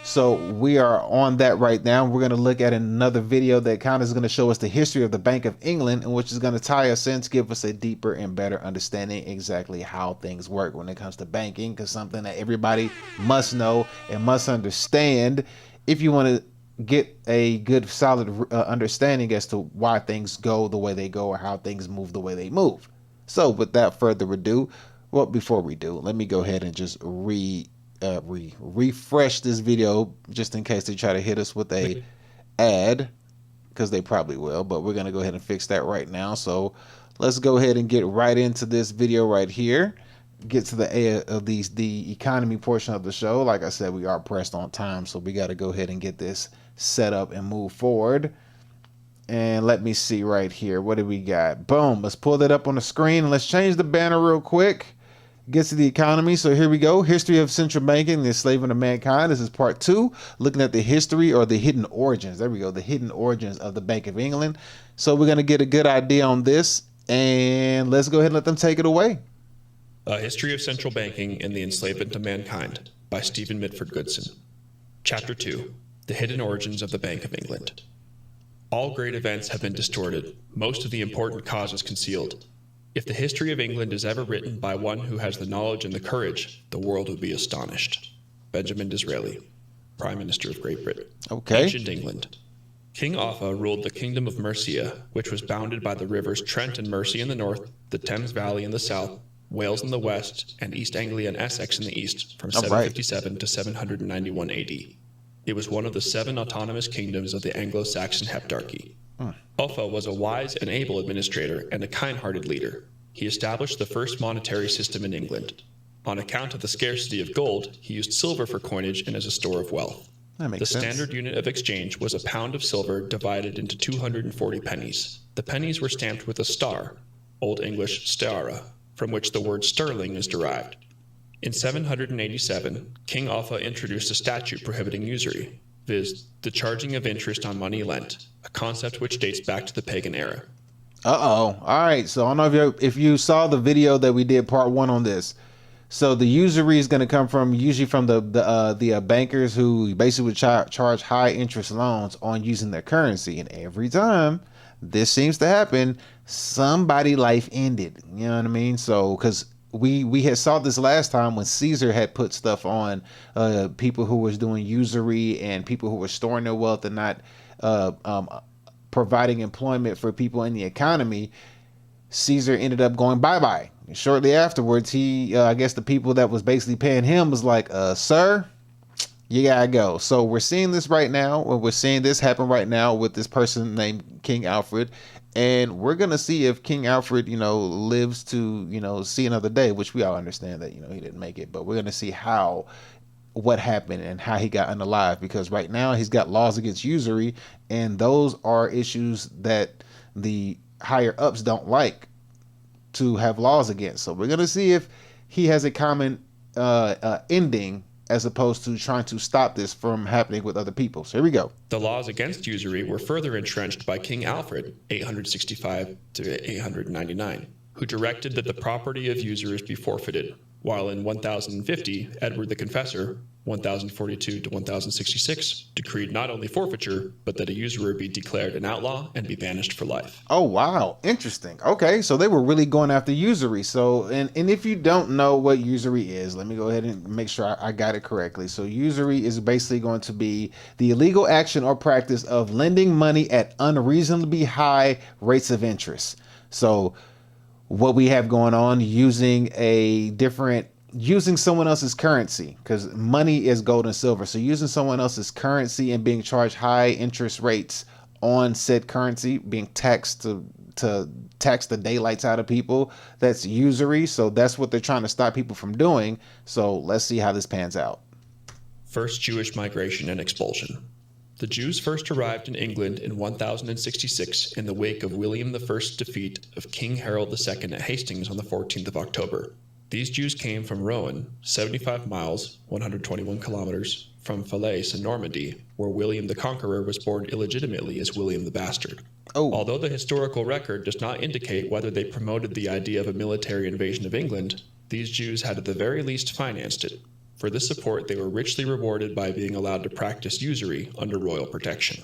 So we are on that right now. We're going to look at another video that kind of is going to show us the history of the Bank of England, and which is going to tie us in to give us a deeper and better understanding exactly how things work when it comes to banking, because something that everybody must know and must understand if you want to get a good solid understanding as to why things go the way they go or how things move the way they move. So without further ado, well, before we do, let me go ahead and just refresh this video just in case they try to hit us with a ad, because they probably will, but we're going to go ahead and fix that right now. So let's go ahead and get right into this video right here, get to the economy portion of the show. Like I said, we are pressed on time, so we got to go ahead and get this set up and move forward. And let me see right here, what do we got? Boom, let's pull that up on the screen. Let's change the banner real quick. Gets to the economy. So here we go. History of central banking, the enslavement of mankind. This is part 2, looking at the history or the hidden origins. There we go. The hidden origins of the Bank of England. So we're going to get a good idea on this, and let's go ahead and let them take it away. A History of Central Banking and the Enslavement of Mankind by Stephen Mitford Goodson. Chapter 2, The Hidden Origins of the Bank of England. All great events have been distorted, most of the important causes concealed. If the history of England is ever written by one who has the knowledge and the courage, the world would be astonished. Benjamin Disraeli, Prime Minister of Great Britain. Okay. Ancient England. King Offa ruled the Kingdom of Mercia, which was bounded by the rivers Trent and Mersey in the north, the Thames Valley in the south, Wales in the west, and East Anglia and Essex in the east, from 757 to 791 AD. It was one of the 7 autonomous kingdoms of the Anglo-Saxon Heptarchy. Offa was a wise and able administrator and a kind-hearted leader. He established the first monetary system in England. On account of the scarcity of gold, he used silver for coinage and as a store of wealth. That makes The sense. standard unit of exchange was a pound of silver divided into 240 pennies. The pennies were stamped with a star, Old English stara, from which the word sterling is derived. In 787, King Offa introduced a statute prohibiting usury, viz., the charging of interest on money lent, a concept which dates back to the pagan era. All right. So I don't know if you saw the video that we did part 1 on this. So the usury is going to come from usually from the bankers who basically would charge high interest loans on using their currency, and every time this seems to happen, somebody life ended. You know what I mean? So because we had saw this last time when Caesar had put stuff on people who was doing usury and people who were storing their wealth and not providing employment for people in the economy. Caesar ended up going bye-bye. Shortly afterwards, he I guess the people that was basically paying him was like, sir, you gotta go. So we're seeing this right now. We're seeing this happen right now with this person named King Alfred. And we're going to see if King Alfred, lives to, see another day, which we all understand that, he didn't make it. But we're going to see what happened and how he got unalive, because right now he's got laws against usury. And those are issues that the higher ups don't like to have laws against. So we're going to see if he has a common ending as opposed to trying to stop this from happening with other people. So here we go. The laws against usury were further entrenched by King Alfred, 865 to 899, who directed that the property of usurers be forfeited, while in 1050, Edward the Confessor, 1042 to 1066, decreed not only forfeiture, but that a usurer be declared an outlaw and be banished for life. Oh, wow. Interesting. Okay, so they were really going after usury. So, and if you don't know what usury is, let me go ahead and make sure I got it correctly. So usury is basically going to be the illegal action or practice of lending money at unreasonably high rates of interest. So what we have going on, using someone else's currency, because money is gold and silver. So using someone else's currency and being charged high interest rates on said currency, being taxed to tax the daylights out of people, that's usury. So that's what they're trying to stop people from doing. So let's see how this pans out. First Jewish migration and expulsion. The Jews first arrived in England in 1066 in the wake of William I's defeat of King Harold II at Hastings on the 14th of October. These Jews came from Rouen, 75 miles, 121 kilometers, from Falaise in Normandy, where William the Conqueror was born illegitimately as William the Bastard. Oh. Although the historical record does not indicate whether they promoted the idea of a military invasion of England, these Jews had at the very least financed it. For this support, they were richly rewarded by being allowed to practice usury under royal protection.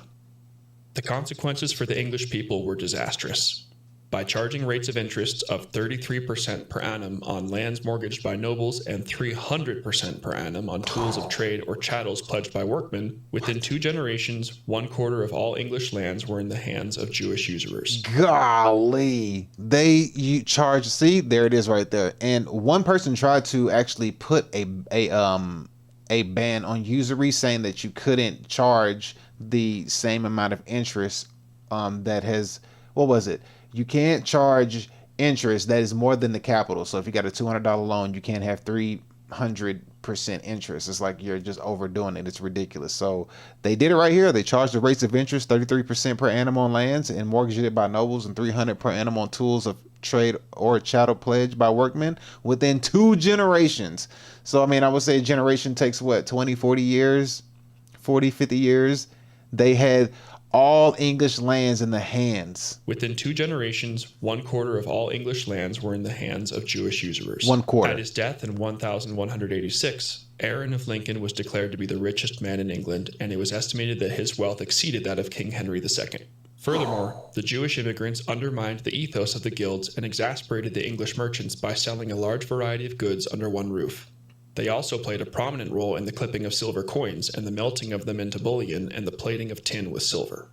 The consequences for the English people were disastrous. By charging rates of interest of 33% per annum on lands mortgaged by nobles and 300% per annum on tools of trade or chattels pledged by workmen, within 2 generations, 1/4 of all English lands were in the hands of Jewish usurers. Golly, you charge. See, there it is right there. And one person tried to actually put a ban on usury, saying that you couldn't charge the same amount of interest that has, what was it? You can't charge interest that is more than the capital. So if you got a $200 loan, you can't have 300% interest. It's like you're just overdoing it. It's ridiculous. So they did it right here. They charged the rates of interest 33% per annum on lands and mortgaged it by nobles, and 300 per annum on tools of trade or chattel pledged by workmen within 2 generations. So I mean, I would say a generation takes what, 20, 40 years, 40, 50 years. They had all English lands in the hands. Within 2 generations, 1/4 of all English lands were in the hands of Jewish usurers. 1/4. At his death in 1186, Aaron of Lincoln was declared to be the richest man in England, and it was estimated that his wealth exceeded that of King Henry II. Furthermore, the Jewish immigrants undermined the ethos of the guilds and exasperated the English merchants by selling a large variety of goods under one roof. They also played a prominent role in the clipping of silver coins and the melting of them into bullion and the plating of tin with silver.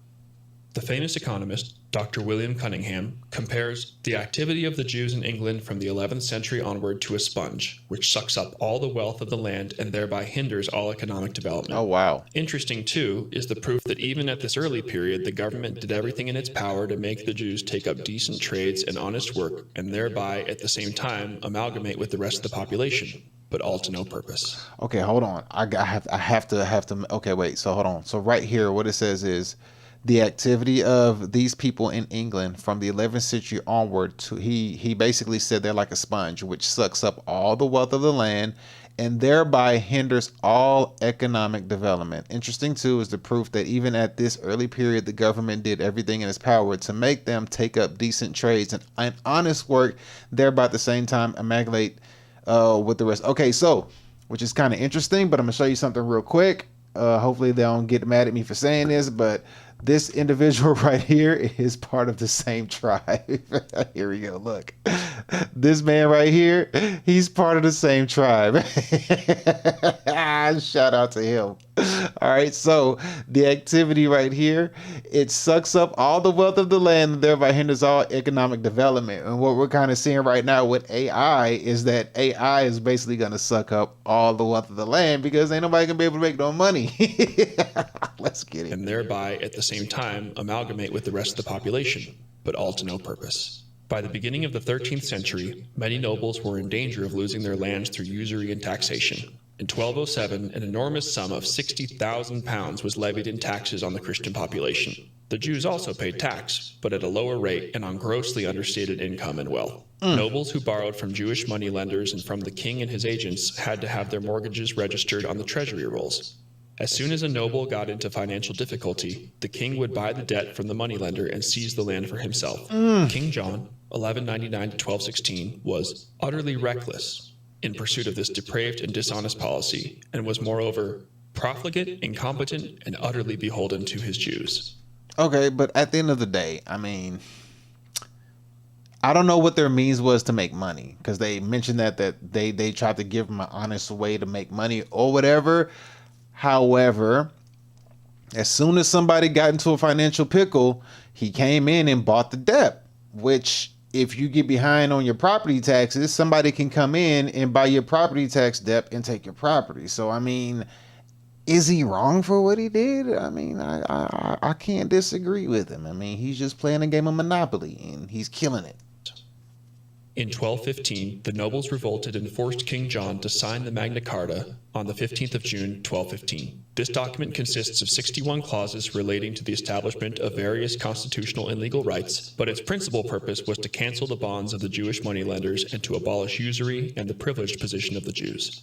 The famous economist, Dr. William Cunningham, compares the activity of the Jews in England from the 11th century onward to a sponge, which sucks up all the wealth of the land and thereby hinders all economic development. Oh, wow. Interesting, too, is the proof that even at this early period, the government did everything in its power to make the Jews take up decent trades and honest work, and thereby, at the same time, amalgamate with the rest of the population, but all to no purpose. Okay, hold on. I have to. Okay, wait. So hold on. So right here, what it says is the activity of these people in England from the 11th century onward. He basically said they're like a sponge, which sucks up all the wealth of the land and thereby hinders all economic development. Interesting too is the proof that even at this early period, the government did everything in its power to make them take up decent trades and honest work, thereby at the same time amalgamate with the rest. Okay, so which is kind of interesting, but I'm gonna show you something real quick. Hopefully they don't get mad at me for saying this, but this individual right here is part of the same tribe. Here we go. Look, this man right here, he's part of the same tribe. Shout out to him. All right. So the activity right here, it sucks up all the wealth of the land and thereby hinders all economic development. And what we're kind of seeing right now with AI is that AI is basically going to suck up all the wealth of the land because ain't nobody going to be able to make no money. Let's get it. And thereby, at the same time, amalgamate with the rest of the population, but all to no purpose. By the beginning of the 13th century, many nobles were in danger of losing their lands through usury and taxation. In 1207, an enormous sum of £60,000 was levied in taxes on the Christian population. The Jews also paid tax, but at a lower rate and on grossly understated income and wealth. Nobles who borrowed from Jewish moneylenders and from the king and his agents had to have their mortgages registered on the treasury rolls. As soon as a noble got into financial difficulty, the king would buy the debt from the moneylender and seize the land for himself. King John, 1199 to 1216, was utterly reckless in pursuit of this depraved and dishonest policy, and was moreover profligate, incompetent, and utterly beholden to his Jews. Okay, but at the end of the day, I mean, I don't know what their means was to make money, because they mentioned that they tried to give them an honest way to make money or whatever. However, as soon as somebody got into a financial pickle, he came in and bought the debt, which if you get behind on your property taxes, somebody can come in and buy your property tax debt and take your property. So, I mean, is he wrong for what he did? I mean, I can't disagree with him. I mean, he's just playing a game of Monopoly and he's killing it. In 1215, the nobles revolted and forced King John to sign the Magna Carta on the 15th of June, 1215. This document consists of 61 clauses relating to the establishment of various constitutional and legal rights, but its principal purpose was to cancel the bonds of the Jewish moneylenders and to abolish usury and the privileged position of the Jews.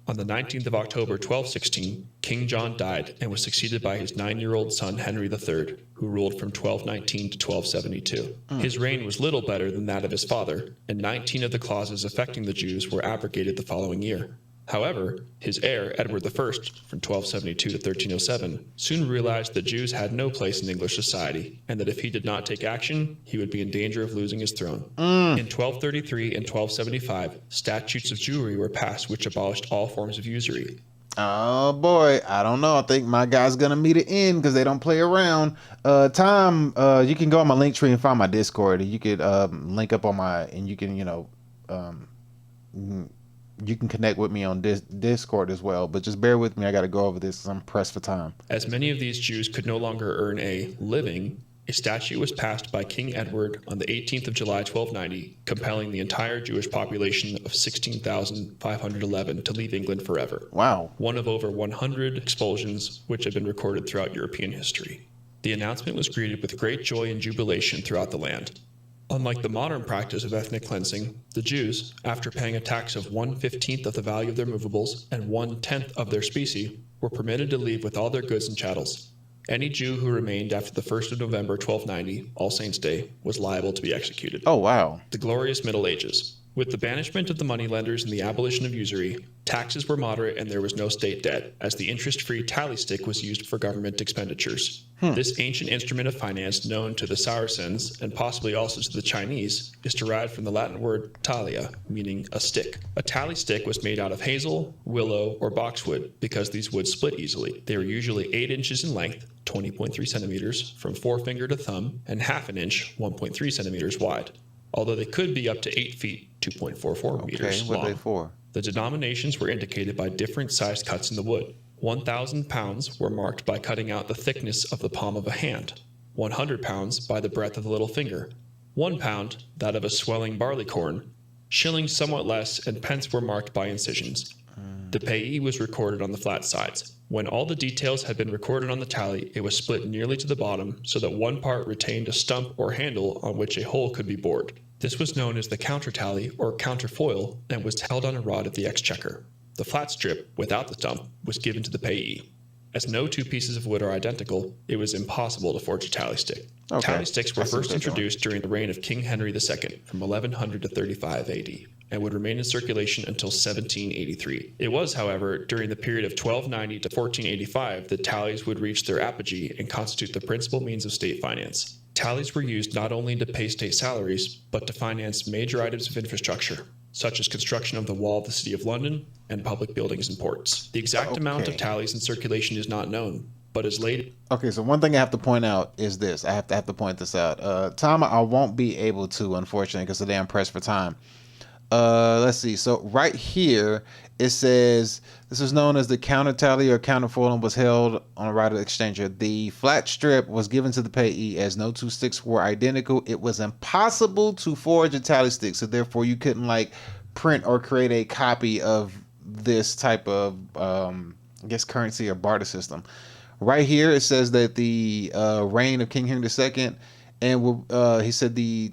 On the 19th of October, 1216, King John died and was succeeded by his 9-year-old son Henry III, who ruled from 1219 to 1272. His reign was little better than that of his father, and 19 of the clauses affecting the Jews were abrogated the following year. However, his heir, Edward I, from 1272 to 1307, soon realized that Jews had no place in English society, and that if he did not take action, he would be in danger of losing his throne. In 1233 and 1275, statutes of Jewry were passed which abolished all forms of usury. Oh boy, I don't know. I think my guy's gonna meet it in because they don't play around. Tom, you can go on my link tree and find my Discord, and you could link up on my, and you can you can connect with me on Discord as well. But just bear with me. I got to go over this because I'm pressed for time. As many of these Jews could no longer earn a living, a statute was passed by King Edward on the 18th of July, 1290, compelling the entire Jewish population of 16,511 to leave England forever. Wow. One of over 100 expulsions which have been recorded throughout European history. The announcement was greeted with great joy and jubilation throughout the land. Unlike the modern practice of ethnic cleansing, the Jews, after paying a tax of 1/15 of the value of their movables and 1/10 of their specie, were permitted to leave with all their goods and chattels. Any Jew who remained after the 1st of November 1290, All Saints' Day, was liable to be executed. Oh, wow. The glorious Middle Ages. With the banishment of the moneylenders and the abolition of usury, taxes were moderate and there was no state debt, as the interest-free tally stick was used for government expenditures. This ancient instrument of finance, known to the Saracens, and possibly also to the Chinese, is derived from the Latin word talia, meaning a stick. A tally stick was made out of hazel, willow, or boxwood, because these woods split easily. They were usually 8 inches in length, 20.3 centimeters, from forefinger to thumb, and half an inch, 1.3 centimeters wide. Although they could be up to 8 feet, 2.44 meters what long. are they for? The denominations were indicated by different sized cuts in the wood. 1,000 pounds were marked by cutting out the thickness of the palm of a hand, 100 pounds by the breadth of the little finger, 1 pound that of a swelling barley corn, shillings somewhat less, and pence were marked by incisions. The payee was recorded on the flat sides. When all the details had been recorded on the tally, it was split nearly to the bottom so that one part retained a stump or handle on which a hole could be bored. This was known as the counter tally or counterfoil and was held on a rod at the exchequer. The flat strip, without the stump, was given to the payee. As no two pieces of wood are identical, it was impossible to forge a tally stick. Okay. Tally sticks were first introduced during the reign of King Henry II from 1100 to 35 AD and would remain in circulation until 1783. It was, however, during the period of 1290 to 1485 that tallies would reach their apogee and constitute the principal means of state finance. Tallies were used not only to pay state salaries, but to finance major items of infrastructure, such as construction of the Wall of the City of London and public buildings and ports. The exact amount of tallies in circulation is not known, but is late. Okay, so one thing I have to point out is this. I have to point this out. Tom, I won't be able to, unfortunately, because today I'm pressed for time. Let's see. So right here, it says, this is known as the counter tally or counterfoil and was held on a right of exchanger. The flat strip was given to the payee as no two sticks were identical. It was impossible to forge a tally stick, so therefore you couldn't like print or create a copy of this type of, I guess, currency or barter system. Right here, it says that the reign of King Henry II, and he said the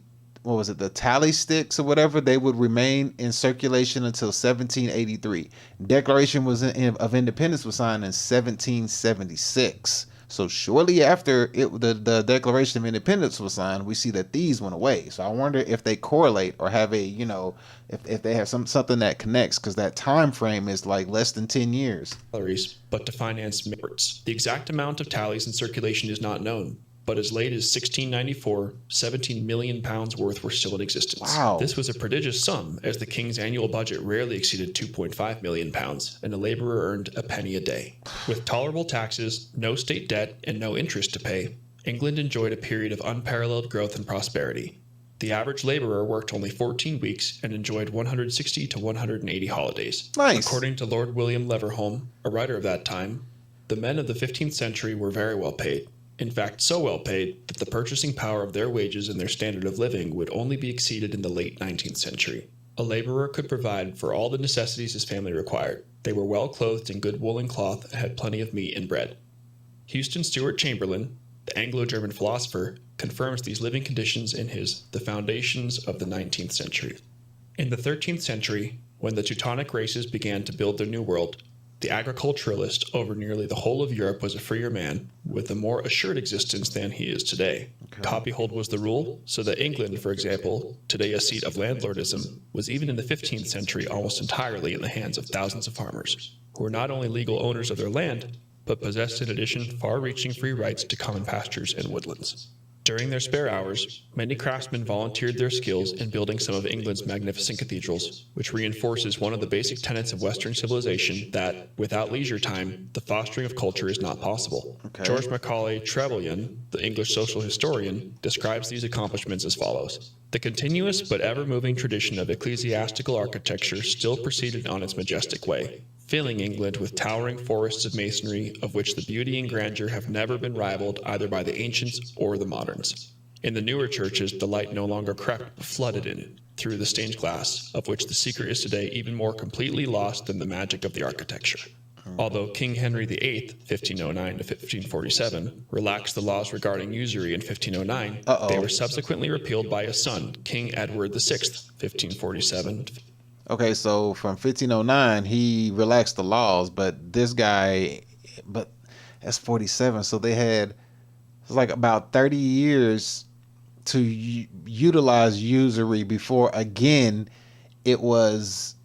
tally sticks or whatever, they would remain in circulation until 1783. Declaration of Independence was signed in 1776. So shortly after the Declaration of Independence was signed, we see that these went away. So I wonder if they correlate or have a, if they have something that connects, because that time frame is like less than 10 years. But to finance efforts. The exact amount of tallies in circulation is not known, but as late as 1694, 17 million pounds worth were still in existence. Wow. This was a prodigious sum, as the king's annual budget rarely exceeded 2.5 million pounds, and a laborer earned a penny a day. With tolerable taxes, no state debt, and no interest to pay, England enjoyed a period of unparalleled growth and prosperity. The average laborer worked only 14 weeks and enjoyed 160 to 180 holidays. Nice. According to Lord William Leverhulme, a writer of that time, the men of the 15th century were very well paid. In fact, so well paid that the purchasing power of their wages and their standard of living would only be exceeded in the late 19th century. A laborer could provide for all the necessities his family required. They were well clothed in good wool and cloth and had plenty of meat and bread. Houston Stewart Chamberlain, the Anglo-German philosopher, confirms these living conditions in his The Foundations of the 19th Century. In the 13th century, when the Teutonic races began to build their new world, The agriculturalist over nearly the whole of Europe was a freer man, with a more assured existence than he is today. Copyhold was the rule, so that England, for example, today a seat of landlordism, was even in the 15th century almost entirely in the hands of thousands of farmers, who were not only legal owners of their land, but possessed in addition far-reaching free rights to common pastures and woodlands. During their spare hours, many craftsmen volunteered their skills in building some of England's magnificent cathedrals, which reinforces one of the basic tenets of Western civilization that, without leisure time, the fostering of culture is not possible. George Macaulay Trevelyan, the English social historian, describes these accomplishments as follows. The continuous but ever-moving tradition of ecclesiastical architecture still proceeded on its majestic way, filling England with towering forests of masonry of which the beauty and grandeur have never been rivaled either by the ancients or the moderns. In the newer churches, the light no longer crept but flooded in through the stained glass, of which the secret is today even more completely lost than the magic of the architecture. Although King Henry VIII, 1509 to 1547, relaxed the laws regarding usury in 1509, they were subsequently repealed by his son, King Edward VI, 1547. Okay, so from 1509, he relaxed the laws, but this guy, but that's 47. So they had like about 30 years to utilize usury before again it was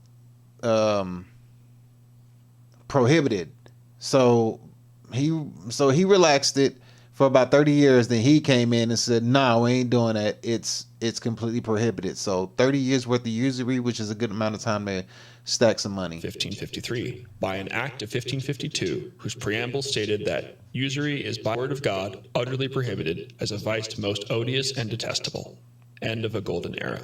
prohibited. So he relaxed it for about 30 years. Then he came in and said, "No, we ain't doing that. It's completely prohibited." So 30 years worth of usury, which is a good amount of time to stack some money. 1553, by an act of 1552, whose preamble stated that usury is by word of God utterly prohibited as a vice most odious and detestable. End of a golden era.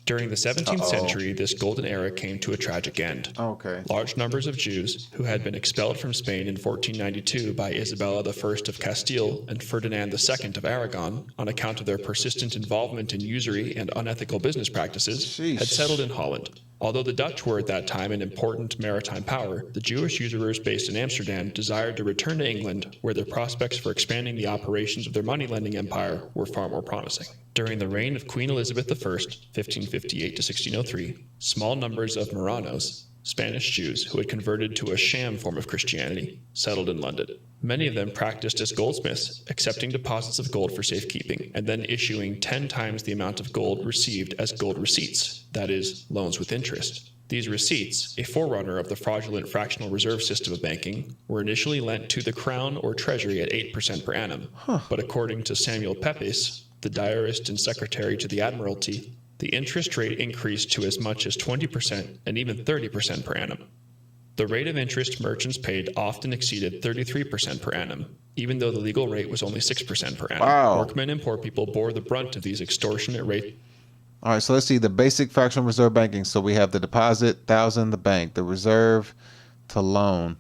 During the 17th century, this golden era came to a tragic end. Okay. Large numbers of Jews, who had been expelled from Spain in 1492 by Isabella I of Castile and Ferdinand II of Aragon on account of their persistent involvement in usury and unethical business practices, had settled in Holland. Although the Dutch were at that time an important maritime power, the Jewish usurers based in Amsterdam desired to return to England, where their prospects for expanding the operations of their money-lending empire were far more promising. During the reign of Queen Elizabeth I, 1558 to 1603, small numbers of Marranos, Spanish Jews who had converted to a sham form of Christianity, settled in London. Many of them practiced as goldsmiths, accepting deposits of gold for safekeeping, and then issuing 10 times the amount of gold received as gold receipts, that is, loans with interest. These receipts, a forerunner of the fraudulent fractional reserve system of banking, were initially lent to the Crown or Treasury at 8% per annum. But according to Samuel Pepys, the diarist and secretary to the Admiralty, the interest rate increased to as much as 20% and even 30% per annum. The rate of interest merchants paid often exceeded 33% per annum, even though the legal rate was only 6% per annum. Wow. Workmen and poor people bore the brunt of these extortionate rates. All right, so let's see the basic fractional reserve banking. So we have the deposit, 1,000, the bank, the reserve to loan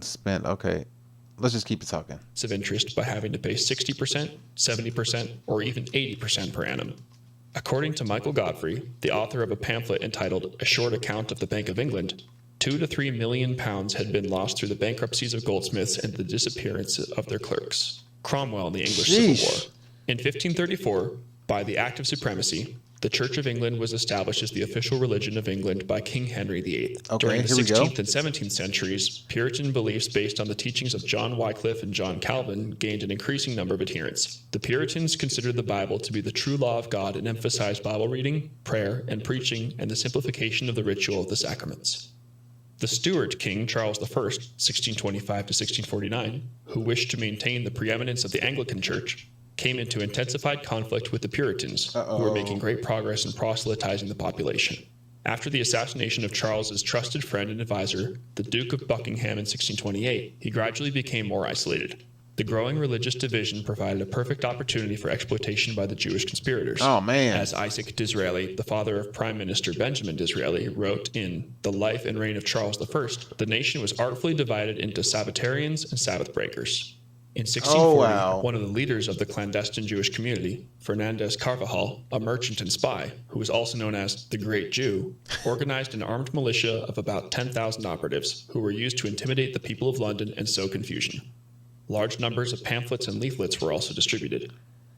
spent. Okay, let's just keep it talking. Of interest by having to pay 60%, 70%, or even 80% per annum. According to Michael Godfrey, the author of a pamphlet entitled A Short Account of the Bank of England, 2 to 3 million pounds had been lost through the bankruptcies of goldsmiths and the disappearance of their clerks. Cromwell in the English Civil War. In 1534, by the Act of Supremacy, the Church of England was established as the official religion of England by King Henry VIII. During the 16th and 17th centuries, Puritan beliefs based on the teachings of John Wycliffe and John Calvin gained an increasing number of adherents. The Puritans considered the Bible to be the true law of God and emphasized Bible reading, prayer, and preaching, and the simplification of the ritual of the sacraments. The Stuart King Charles I, 1625 to 1649, who wished to maintain the preeminence of the Anglican Church, came into intensified conflict with the Puritans, who were making great progress in proselytizing the population. After the assassination of Charles's trusted friend and advisor, the Duke of Buckingham in 1628, he gradually became more isolated. The growing religious division provided a perfect opportunity for exploitation by the Jewish conspirators. Oh, man. As Isaac Disraeli, the father of Prime Minister Benjamin Disraeli, wrote in The Life and Reign of Charles I, the nation was artfully divided into Sabbatarians and Sabbath breakers. In 1640, one of the leaders of the clandestine Jewish community, Fernandez Carvajal, a merchant and spy, who was also known as the Great Jew, organized an armed militia of about 10,000 operatives who were used to intimidate the people of London and sow confusion. Large numbers of pamphlets and leaflets were also distributed.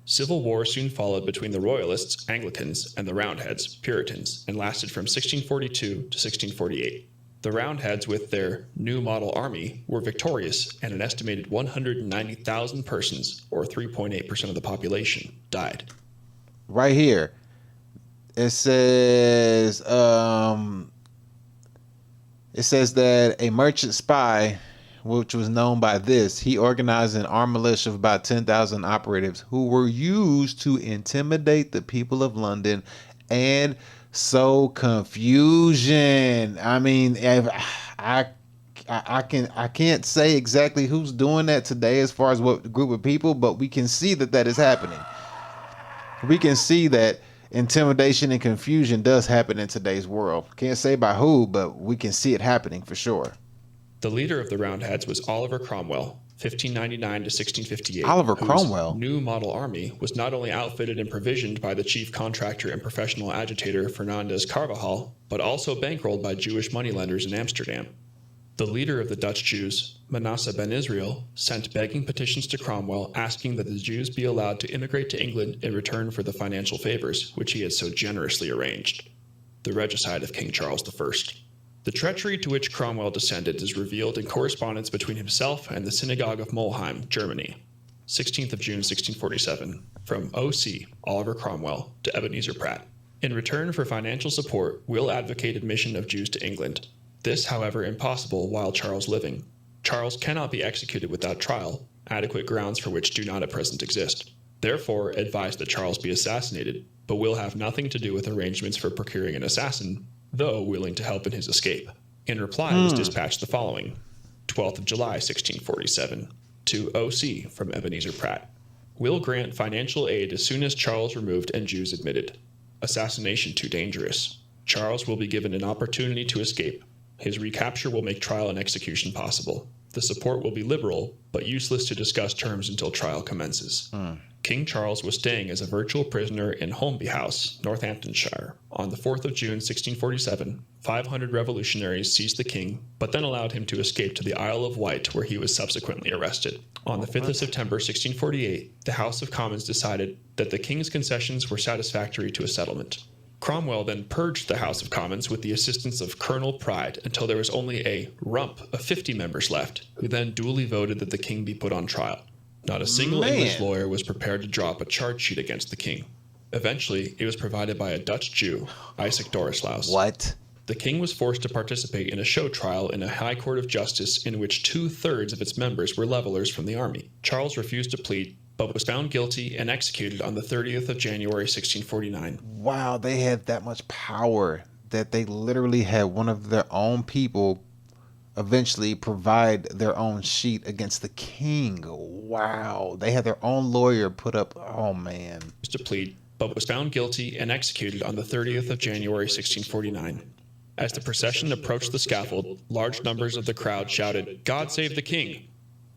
Civil war soon followed between the Royalists, Anglicans, and the Roundheads, Puritans, and lasted from 1642 to 1648. The Roundheads, with their new model army, were victorious, and an estimated 190,000 persons, or 3.8% of the population, died. Right here, it says that a merchant spy, which was known by this, he organized an armed militia of about 10,000 operatives who were used to intimidate the people of London and sow confusion. I mean, I can't say exactly who's doing that today as far as what group of people, but we can see that is happening. We can see that intimidation and confusion does happen in today's world. Can't say by who, but we can see it happening for sure. The leader of the Roundheads was Oliver Cromwell, 1599 to 1658. Oliver Cromwell? Whose new model army was not only outfitted and provisioned by the chief contractor and professional agitator Fernandez Carvajal, but also bankrolled by Jewish moneylenders in Amsterdam. The leader of the Dutch Jews, Manasseh ben Israel, sent begging petitions to Cromwell asking that the Jews be allowed to immigrate to England in return for the financial favors which he had so generously arranged. The regicide of King Charles I. The treachery to which Cromwell descended is revealed in correspondence between himself and the Synagogue of Molheim, Germany. 16th of June 1647, from O.C. Oliver Cromwell to Ebenezer Pratt. In return for financial support, we'll advocate admission of Jews to England. This, however, impossible while Charles living. Charles cannot be executed without trial, adequate grounds for which do not at present exist. Therefore, advise that Charles be assassinated, but will have nothing to do with arrangements for procuring an assassin, though willing to help in his escape. In reply was dispatched the following: 12th of July, 1647, to O.C. from Ebenezer Pratt. Will grant financial aid as soon as Charles removed and Jews admitted. Assassination too dangerous. Charles will be given an opportunity to escape. His recapture will make trial and execution possible. The support will be liberal, but useless to discuss terms until trial commences. King Charles was staying as a virtual prisoner in Holmby House, Northamptonshire. On the 4th of June, 1647, 500 revolutionaries seized the king, but then allowed him to escape to the Isle of Wight, where he was subsequently arrested. On the 5th of September, 1648, the House of Commons decided that the king's concessions were satisfactory to a settlement. Cromwell then purged the House of Commons with the assistance of Colonel Pride until there was only a rump of 50 members left, who then duly voted that the king be put on trial. Not a single English lawyer was prepared to draw up a charge sheet against the king. Eventually, it was provided by a Dutch Jew, Isaac Dorislaus. What? The king was forced to participate in a show trial in a high court of justice in which 2/3 of its members were levelers from the army. Charles refused to plead, but was found guilty and executed on the 30th of January, 1649. Wow, they had that much power that they literally had one of their own people eventually provide their own sheet against the king. Wow, they had their own lawyer put up. Oh man. To plead, but was found guilty and executed on the 30th of January, 1649. As the procession approached the scaffold, large numbers of the crowd shouted, "God save the king!"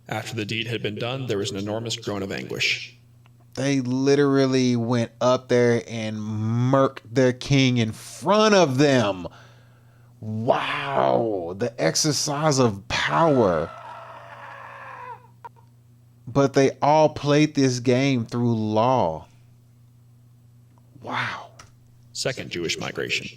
After the deed had been done, there was an enormous groan of anguish. They literally went up there and murked their king in front of them. Wow, the exercise of power. But they all played this game through law. Wow. Second Jewish migration.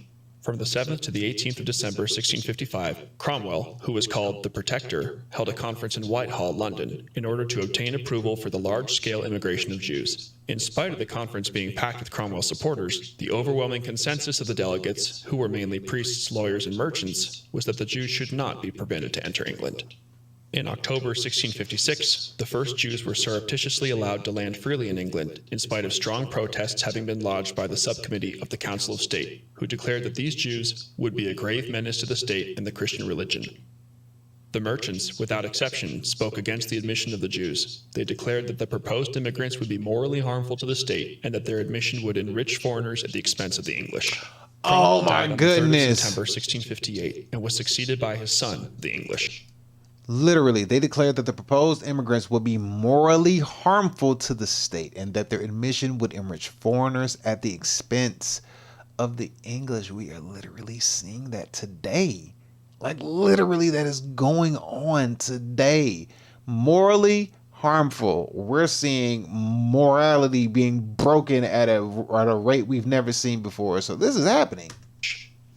From the 7th to the 18th of December, 1655, Cromwell, who was called the Protector, held a conference in Whitehall, London, in order to obtain approval for the large-scale immigration of Jews. In spite of the conference being packed with Cromwell's supporters, the overwhelming consensus of the delegates, who were mainly priests, lawyers, and merchants, was that the Jews should not be permitted to enter England. In October 1656, the first Jews were surreptitiously allowed to land freely in England, in spite of strong protests having been lodged by the subcommittee of the Council of State, who declared that these Jews would be a grave menace to the state and the Christian religion. The merchants, without exception, spoke against the admission of the Jews. They declared that the proposed immigrants would be morally harmful to the state and that their admission would enrich foreigners at the expense of the English. Oh Cromwell my died on the 3rd of goodness. September 1658 and was succeeded by his son, the English. Literally, they declared that the proposed immigrants would be morally harmful to the state and that their admission would enrich foreigners at the expense of the English. We are literally seeing that today. Like literally that is going on today. Morally harmful. We're seeing morality being broken at a rate we've never seen before. So this is happening.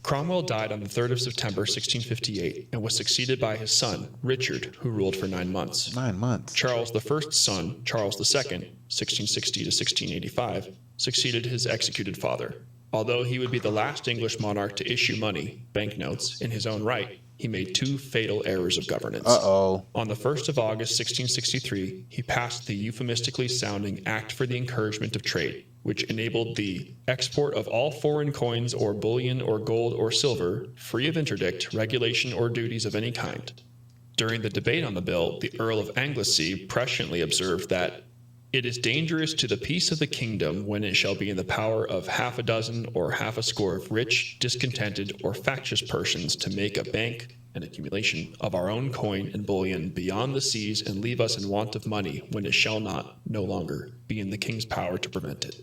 Cromwell died on the 3rd of September 1658 and was succeeded by his son, Richard, who ruled for 9 months. 9 months. Charles I's son, Charles II, 1660 to 1685, succeeded his executed father. Although he would be the last English monarch to issue money, banknotes, in his own right, he made 2 fatal errors of governance. On the 1st of August 1663, he passed the euphemistically sounding Act for the Encouragement of Trade, which enabled the export of all foreign coins or bullion or gold or silver, free of interdict, regulation, or duties of any kind. During the debate on the bill, the Earl of Anglesey presciently observed that it is dangerous to the peace of the kingdom when it shall be in the power of half a dozen or half a score of rich, discontented, or factious persons to make a bank, an accumulation of our own coin and bullion beyond the seas and leave us in want of money when it shall not, no longer, be in the king's power to prevent it.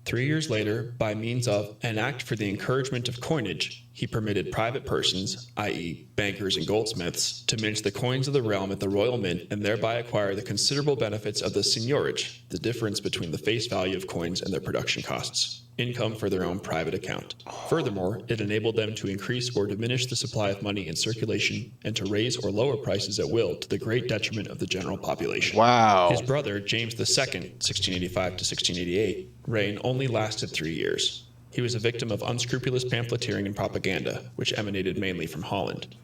3 years later, by means of an Act for the Encouragement of Coinage, he permitted private persons, i.e. bankers and goldsmiths, to mint the coins of the realm at the royal mint and thereby acquire the considerable benefits of the seigniorage, the difference between the face value of coins and their production costs, income for their own private account. Furthermore, it enabled them to increase or diminish the supply of money in circulation and to raise or lower prices at will to the great detriment of the general population. Wow. His brother, James II, 1685 to 1688, reign only lasted 3 years. He was a victim of unscrupulous pamphleteering and propaganda, which emanated mainly from Holland.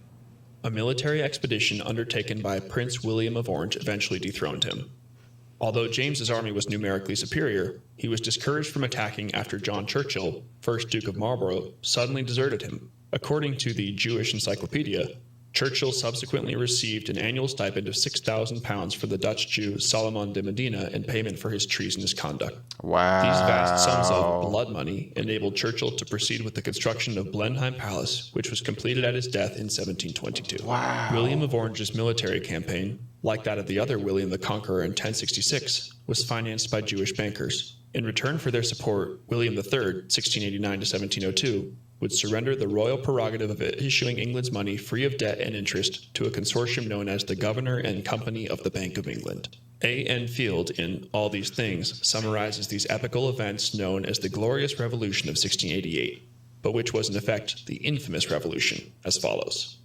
A military expedition undertaken by Prince William of Orange eventually dethroned him. Although James's army was numerically superior, he was discouraged from attacking after John Churchill, 1st Duke of Marlborough, suddenly deserted him. According to the Jewish Encyclopedia, Churchill subsequently received an annual stipend of £6,000 for the Dutch Jew Solomon de Medina in payment for his treasonous conduct. Wow. These vast sums of blood money enabled Churchill to proceed with the construction of Blenheim Palace, which was completed at his death in 1722. Wow. William of Orange's military campaign, like that of the other William the Conqueror in 1066, was financed by Jewish bankers. In return for their support, William III, 1689 to 1702, would surrender the royal prerogative of issuing England's money free of debt and interest to a consortium known as the Governor and Company of the Bank of England. A.N. Field, in All These Things, summarizes these epical events known as the Glorious Revolution of 1688, but which was in effect the infamous revolution, as follows.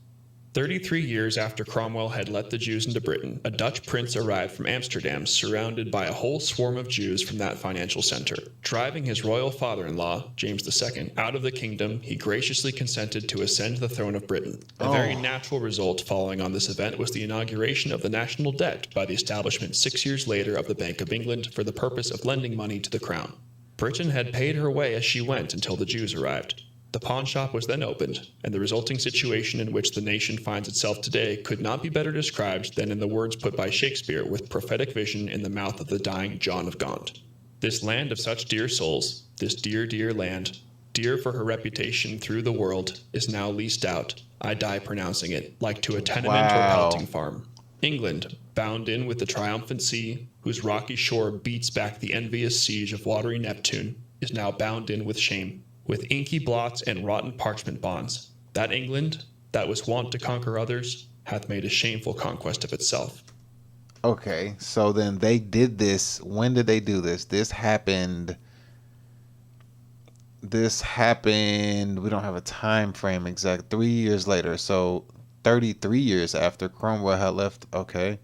33 years after Cromwell had let the Jews into Britain, a Dutch prince arrived from Amsterdam surrounded by a whole swarm of Jews from that financial center. Driving his royal father-in-law, James II, out of the kingdom, he graciously consented to ascend the throne of Britain. A very natural result following on this event was the inauguration of the national debt by the establishment 6 years later of the Bank of England for the purpose of lending money to the crown. Britain had paid her way as she went until the Jews arrived. The pawn shop was then opened, and the resulting situation in which the nation finds itself today could not be better described than in the words put by Shakespeare with prophetic vision in the mouth of the dying John of Gaunt. This land of such dear souls, this dear, dear land, dear for her reputation through the world, is now leased out, I die pronouncing it, like to a tenement or pelting farm. England, bound in with the triumphant sea, whose rocky shore beats back the envious siege of watery Neptune, is now bound in with shame. With inky blots and rotten parchment bonds, that England, that was wont to conquer others, hath made a shameful conquest of itself. Okay, so then they did this. When did they do this? This happened. We don't have a time frame exact. 3 years later, so 33 years after Cromwell had left. Okay,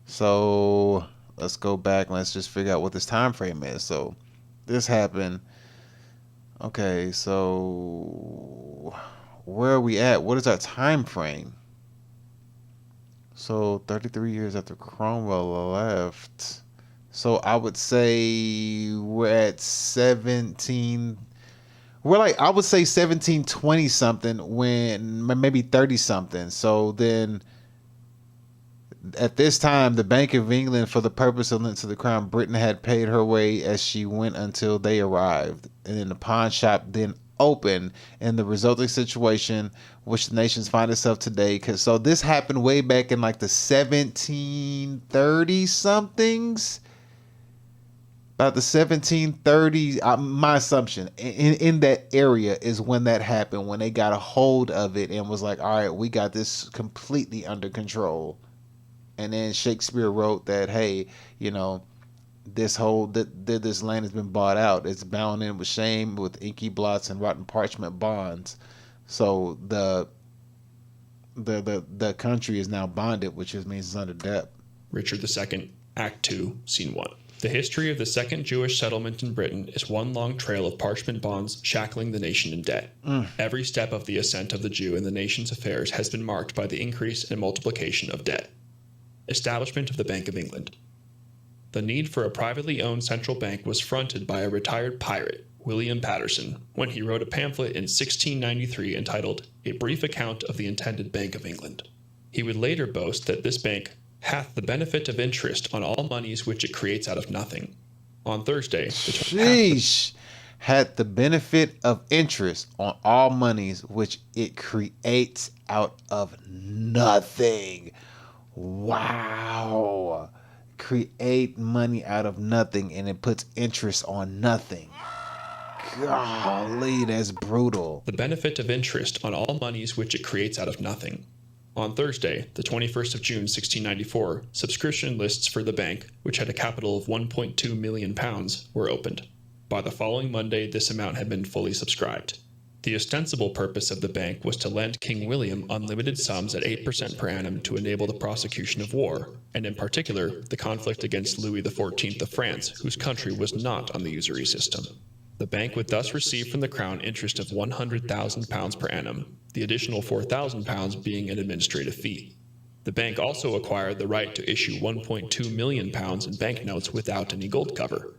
so let's go back and let's just figure out what this time frame is. So this happened. Okay, so where are we at? What is our time frame? So 33 years after Cromwell left. So I would say we're at 17. I would say 1720 something when maybe 30 something. So then at this time, the Bank of England, for the purpose of lending to the crown, Britain had paid her way as she went until they arrived. And then the pawn shop then opened, and the resulting situation, which the nations find itself today. So this happened way back in like the 1730 somethings. About the 1730s, my assumption, in that area is when that happened, when they got a hold of it and was like, all right, we got this completely under control. And then Shakespeare wrote that, hey, this land has been bought out. It's bound in with shame, with inky blots and rotten parchment bonds. So the country is now bonded, which just means it's under debt. Richard II, Act 2, Scene 1. The history of the second Jewish settlement in Britain is one long trail of parchment bonds shackling the nation in debt. Every step of the ascent of the Jew in the nation's affairs has been marked by the increase and multiplication of debt. Establishment of the Bank of England. The need for a privately owned central bank was fronted by a retired pirate, William Paterson, when he wrote a pamphlet in 1693 entitled A Brief Account of the Intended Bank of England. He would later boast that this bank hath the benefit of interest on all monies which it creates out of nothing. On Thursday, Sheesh. Had the benefit of interest on all monies which it creates out of nothing. Wow. Create money out of nothing and it puts interest on nothing. Golly, that's brutal. The benefit of interest on all monies which it creates out of nothing. On Thursday, the 21st of June 1694, subscription lists for the bank, which had a capital of £1.2 million, were opened. By the following Monday, this amount had been fully subscribed. The ostensible purpose of the bank was to lend King William unlimited sums at 8% per annum to enable the prosecution of war, and in particular, the conflict against Louis XIV of France, whose country was not on the usury system. The bank would thus receive from the Crown interest of £100,000 per annum, the additional £4,000 being an administrative fee. The bank also acquired the right to issue £1.2 million in banknotes without any gold cover.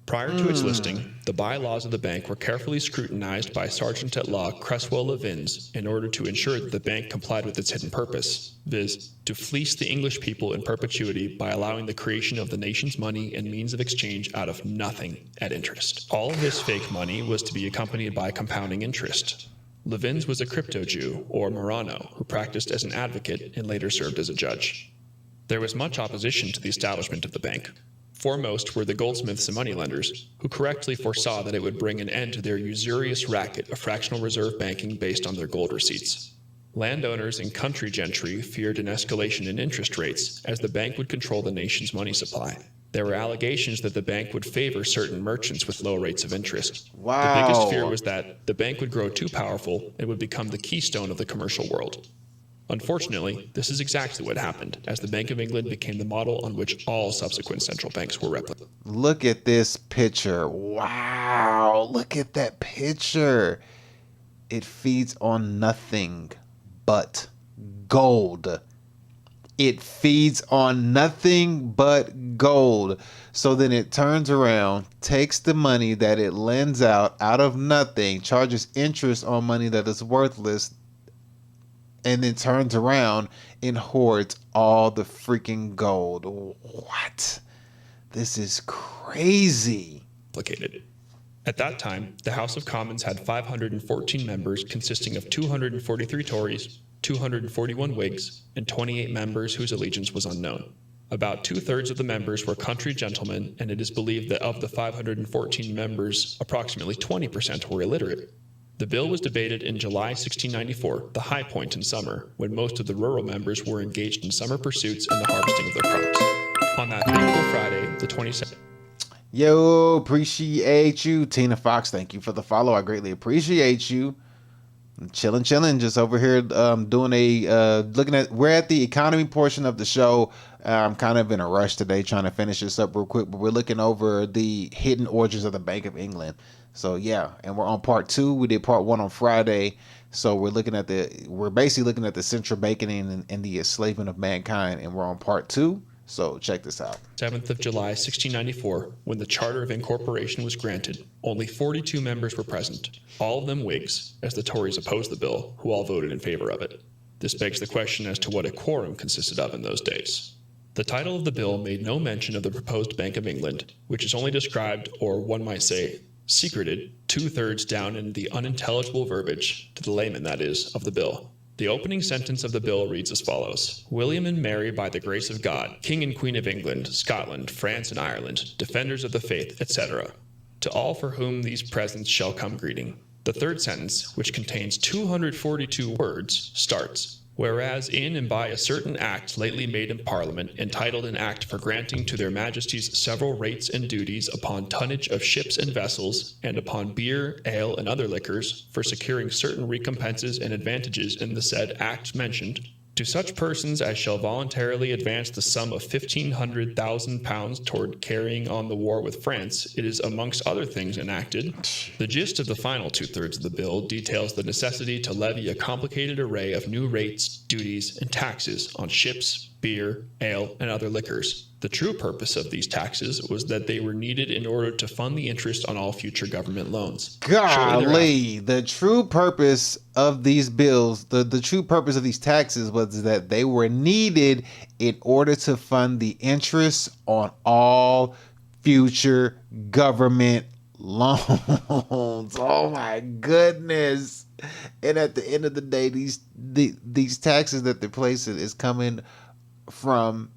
Prior to its listing, the bylaws of the bank were carefully scrutinized by Sergeant-at-Law Cresswell Levins in order to ensure that the bank complied with its hidden purpose, viz., to fleece the English people in perpetuity by allowing the creation of the nation's money and means of exchange out of nothing at interest. All of this fake money was to be accompanied by compounding interest. Levins was a crypto-Jew, or Marrano, who practiced as an advocate and later served as a judge. There was much opposition to the establishment of the bank. Foremost were the goldsmiths and moneylenders, who correctly foresaw that it would bring an end to their usurious racket of fractional reserve banking based on their gold receipts. Landowners and country gentry feared an escalation in interest rates, as the bank would control the nation's money supply. There were allegations that the bank would favor certain merchants with low rates of interest. Wow. The biggest fear was that the bank would grow too powerful and would become the keystone of the commercial world. Unfortunately, this is exactly what happened, as the Bank of England became the model on which all subsequent central banks were replicated. Look at this picture. Wow. Look at that picture. It feeds on nothing but gold. It feeds on nothing but gold. So then it turns around, takes the money that it lends out of nothing, charges interest on money that is worthless, and then turns around and hoards all the freaking gold. What? This is crazy. At that time, the House of Commons had 514 members consisting of 243 Tories, 241 Whigs, and 28 members whose allegiance was unknown. About two-thirds of the members were country gentlemen, and it is believed that of the 514 members, approximately 20% were illiterate. The bill was debated in July 1694, the high point in summer, when most of the rural members were engaged in summer pursuits and the harvesting of their crops. On that fateful Friday, the 22nd. Yo, appreciate you. Tina Fox, thank you for the follow. I greatly appreciate you. I'm chilling, just over here doing we're at the economy portion of the show. I'm kind of in a rush today trying to finish this up real quick, but we're looking over the hidden origins of the Bank of England. So yeah, and we're on part 2. We did part 1 on Friday. So we're basically looking at the central banking and the enslavement of mankind, and we're on part 2. So check this out. 7th of July, 1694, when the Charter of Incorporation was granted, only 42 members were present, all of them Whigs, as the Tories opposed the bill, who all voted in favor of it. This begs the question as to what a quorum consisted of in those days. The title of the bill made no mention of the proposed Bank of England, which is only described, or one might say, secreted, two-thirds down in the unintelligible verbiage, to the layman that is, of the bill. The opening sentence of the bill reads as follows: William and Mary, by the grace of God, King and Queen of England, Scotland, France, and Ireland, defenders of the faith, etc. To all for whom these presents shall come greeting. The third sentence, which contains 242 words, starts, Whereas in and by a certain act lately made in Parliament, entitled an act for granting to their Majesties several rates and duties upon tonnage of ships and vessels, and upon beer, ale, and other liquors, for securing certain recompenses and advantages in the said act mentioned, to such persons as shall voluntarily advance the sum of £1,500,000 toward carrying on the war with France, it is amongst other things enacted. The gist of the final two-thirds of the bill details the necessity to levy a complicated array of new rates, duties, and taxes on ships, beer, ale, and other liquors. The true purpose of these taxes was that they were needed in order to fund the interest on all future government loans. Golly, the true purpose of these bills, the true purpose of these taxes was that they were needed in order to fund the interest on all future government loans. Oh my goodness. And at the end of the day, these taxes that they're placing is coming from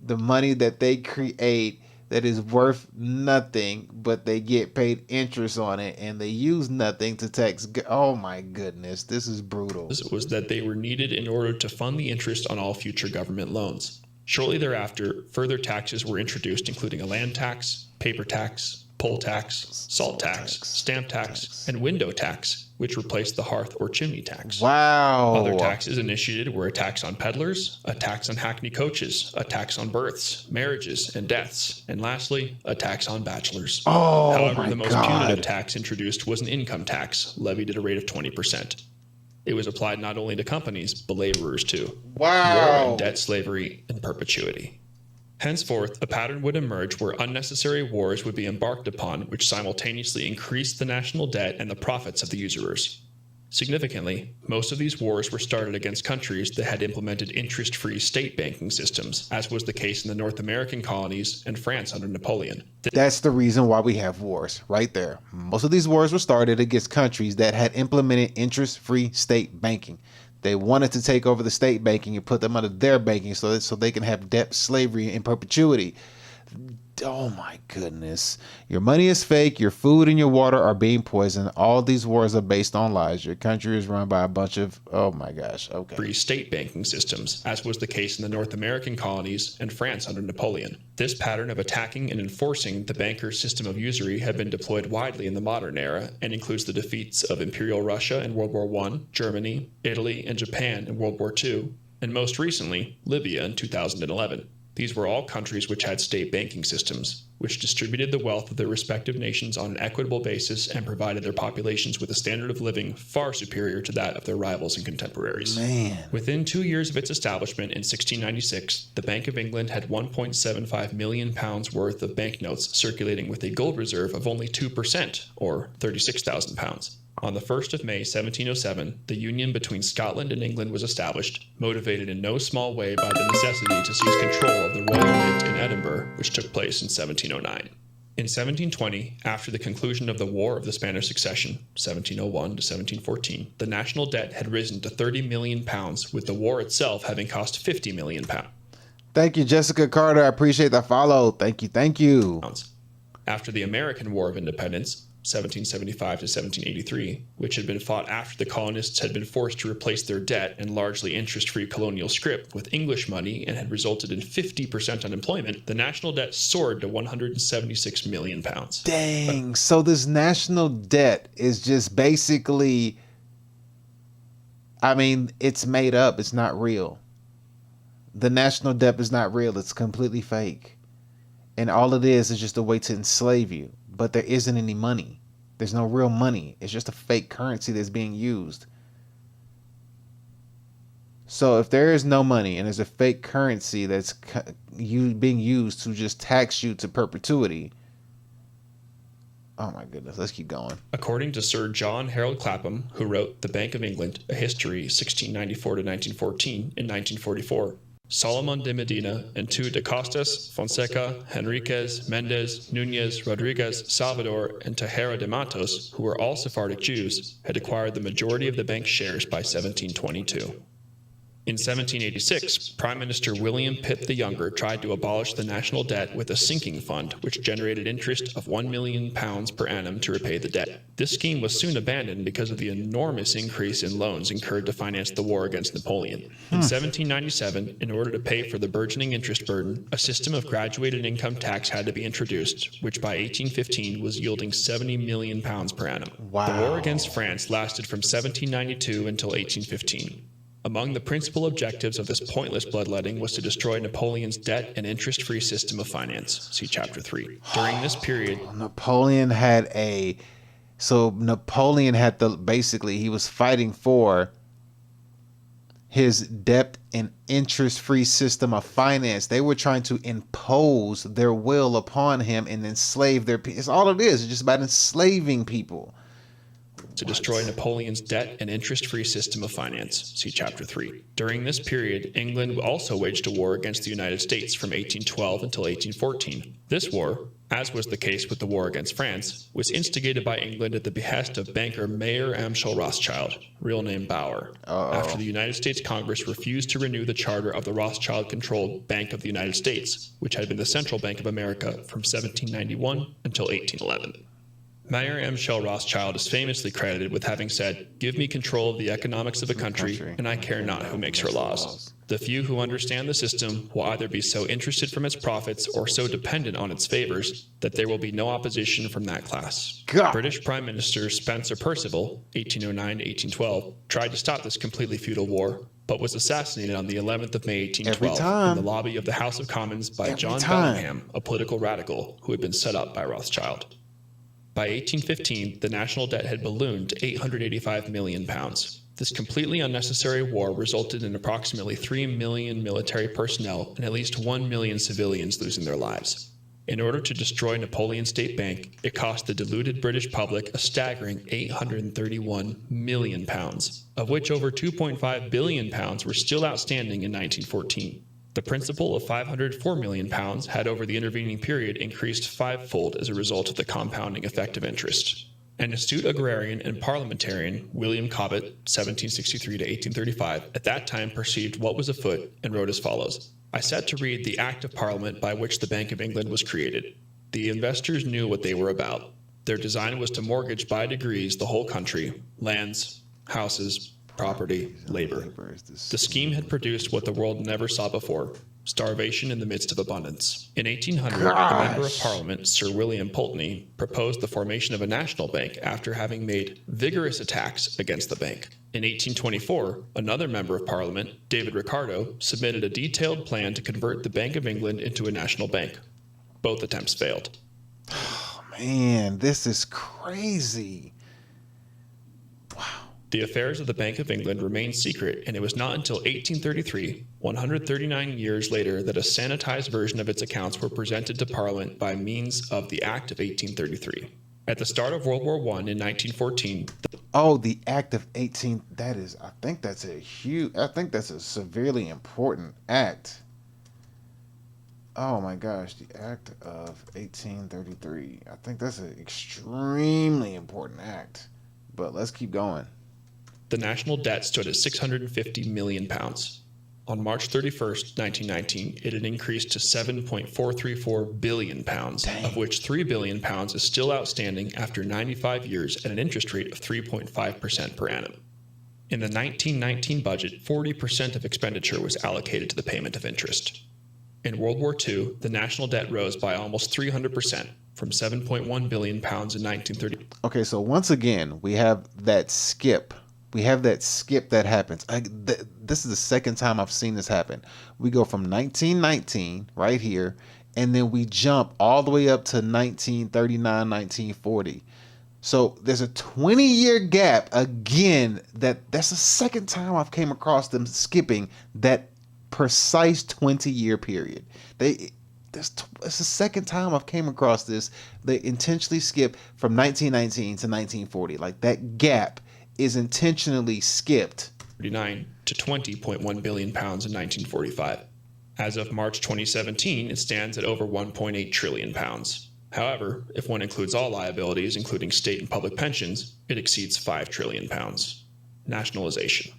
the money that they create that is worth nothing, but they get paid interest on it, and they use nothing to tax. Oh my goodness, this is brutal. It was that they were needed in order to fund the interest on all future government loans. Shortly thereafter, further taxes were introduced, including a land tax, paper tax, poll tax, salt tax, stamp tax, and window tax, which replaced the hearth or chimney tax. Wow. Other taxes initiated were a tax on peddlers, a tax on hackney coaches, a tax on births, marriages, and deaths, and lastly, a tax on bachelors. However, the most punitive tax introduced was an income tax, levied at a rate of 20%. It was applied not only to companies, but laborers too. Wow. War and debt slavery in perpetuity. Henceforth, a pattern would emerge where unnecessary wars would be embarked upon, which simultaneously increased the national debt and the profits of the usurers. Significantly, most of these wars were started against countries that had implemented interest-free state banking systems, as was the case in the North American colonies and France under Napoleon. That's the reason why we have wars, right there. Most of these wars were started against countries that had implemented interest-free state banking. They wanted to take over the state banking and put them under their banking so they can have debt slavery in perpetuity. Oh my goodness. Your money is fake. Your food and your water are being poisoned. All these wars are based on lies. Your country is run by a bunch of, oh my gosh, okay. Free state banking systems, as was the case in the North American colonies and France under Napoleon. This pattern of attacking and enforcing the banker's system of usury had been deployed widely in the modern era and includes the defeats of Imperial Russia in World War I, Germany, Italy, and Japan in World War II, and most recently, Libya in 2011. These were all countries which had state banking systems, which distributed the wealth of their respective nations on an equitable basis and provided their populations with a standard of living far superior to that of their rivals and contemporaries. Man. Within 2 years of its establishment in 1696, the Bank of England had £1.75 million worth of banknotes circulating with a gold reserve of only 2%, or £36,000. On the 1st of May 1707, the union between Scotland and England was established, motivated in no small way by the necessity to seize control of the Royal Mint in Edinburgh, which took place in 1709. In 1720, after the conclusion of the War of the Spanish Succession, 1701 to 1714, the national debt had risen to £30 million, with the war itself having cost £50 million. Thank you, Jessica Carter. I appreciate that follow. Thank you. After the American War of Independence, 1775 to 1783, which had been fought after the colonists had been forced to replace their debt and largely interest-free colonial scrip with English money and had resulted in 50% unemployment, the national debt soared to £176 million. Dang, so this national debt is just basically, I mean, it's made up. It's not real. The national debt is not real. It's completely fake. And all it is just a way to enslave you. But there isn't any money. There's no real money. It's just a fake currency that's being used. So if there is no money and there's a fake currency that's being used to just tax you to perpetuity, oh my goodness, let's keep going. According to Sir John Harold Clapham, who wrote The Bank of England, A History, 1694 to 1914, in 1944, Solomon de Medina and two de Costas, Fonseca, Henriquez, Mendez, Nunez, Rodriguez, Salvador, and Tejera de Matos, who were all Sephardic Jews, had acquired the majority of the bank's shares by 1722. In 1786, Prime Minister William Pitt the Younger tried to abolish the national debt with a sinking fund, which generated interest of £1 million per annum to repay the debt. This scheme was soon abandoned because of the enormous increase in loans incurred to finance the war against Napoleon. In 1797, in order to pay for the burgeoning interest burden, a system of graduated income tax had to be introduced, which by 1815 was yielding £70 million per annum. Wow. The war against France lasted from 1792 until 1815. Among the principal objectives of this pointless bloodletting was to destroy Napoleon's debt and interest-free system of finance. See Chapter 3. During this period, Napoleon had basically, he was fighting for his debt and interest-free system of finance. They were trying to impose their will upon him and enslave their people. It's all it is. It's just about enslaving people. To destroy Napoleon's debt and interest-free system of finance. See Chapter 3. During this period, England also waged a war against the United States from 1812 until 1814. This war, as was the case with the war against France, was instigated by England at the behest of banker Mayer Amschel Rothschild, real name Bauer, after the United States Congress refused to renew the charter of the Rothschild-controlled Bank of the United States, which had been the Central Bank of America from 1791 until 1811. Mayer Amschel Rothschild is famously credited with having said, "Give me control of the economics of a country, and I care not who makes her laws. The few who understand the system will either be so interested from its profits or so dependent on its favors that there will be no opposition from that class." God. British Prime Minister Spencer Perceval, 1809 to 1812, tried to stop this completely futile war, but was assassinated on the 11th of May 1812 in the lobby of the House of Commons by John Bellingham, a political radical who had been set up by Rothschild. By 1815, the national debt had ballooned to £885 million. This completely unnecessary war resulted in approximately 3 million military personnel and at least 1 million civilians losing their lives. In order to destroy Napoleon's State Bank, it cost the deluded British public a staggering £831 million, of which over £2.5 billion were still outstanding in 1914. The principal of £504 million had over the intervening period increased fivefold as a result of the compounding effect of interest. An astute agrarian and parliamentarian, William Cobbett, 1763 to 1835, at that time perceived what was afoot and wrote as follows: "I set to read the Act of Parliament by which the Bank of England was created. The investors knew what they were about. Their design was to mortgage by degrees the whole country, lands, houses, property, labor. The scheme had produced what the world never saw before: starvation in the midst of abundance. In 1800, a member of Parliament, Sir William Pulteney, proposed the formation of a national bank after having made vigorous attacks against the bank. In 1824, another member of Parliament, David Ricardo, submitted a detailed plan to convert the Bank of England into a national bank. Both attempts failed. Oh, man, this is crazy. The affairs of the Bank of England remained secret, and it was not until 1833, 139 years later, that a sanitized version of its accounts were presented to Parliament by means of the Act of 1833. At the start of World War I in 1914... Oh, the Act of 18... I think that's a severely important act. Oh my gosh, the Act of 1833. I think that's an extremely important act. But let's keep going. The national debt stood at £650 million. On March 31st, 1919, it had increased to £7.434 billion, of which £3 billion is still outstanding after 95 years at an interest rate of 3.5% per annum. In the 1919 budget, 40% of expenditure was allocated to the payment of interest. In World War II, the national debt rose by almost 300%, from £7.1 billion in 1930. Okay, so once again, we have that skip. That happens. This is the second time I've seen this happen. We go from 1919 right here, and then we jump all the way up to 1939, 1940. So there's a 20-year gap again. That's the second time I've came across them skipping that precise 20-year period. It's the second time I've came across this. They intentionally skip from 1919 to 1940. Like, that gap is intentionally skipped. 39 to £20.1 billion in 1945. As of March 2017, it stands at over £1.8 trillion. However, if one includes all liabilities, including state and public pensions, it exceeds £5 trillion. Nationalization.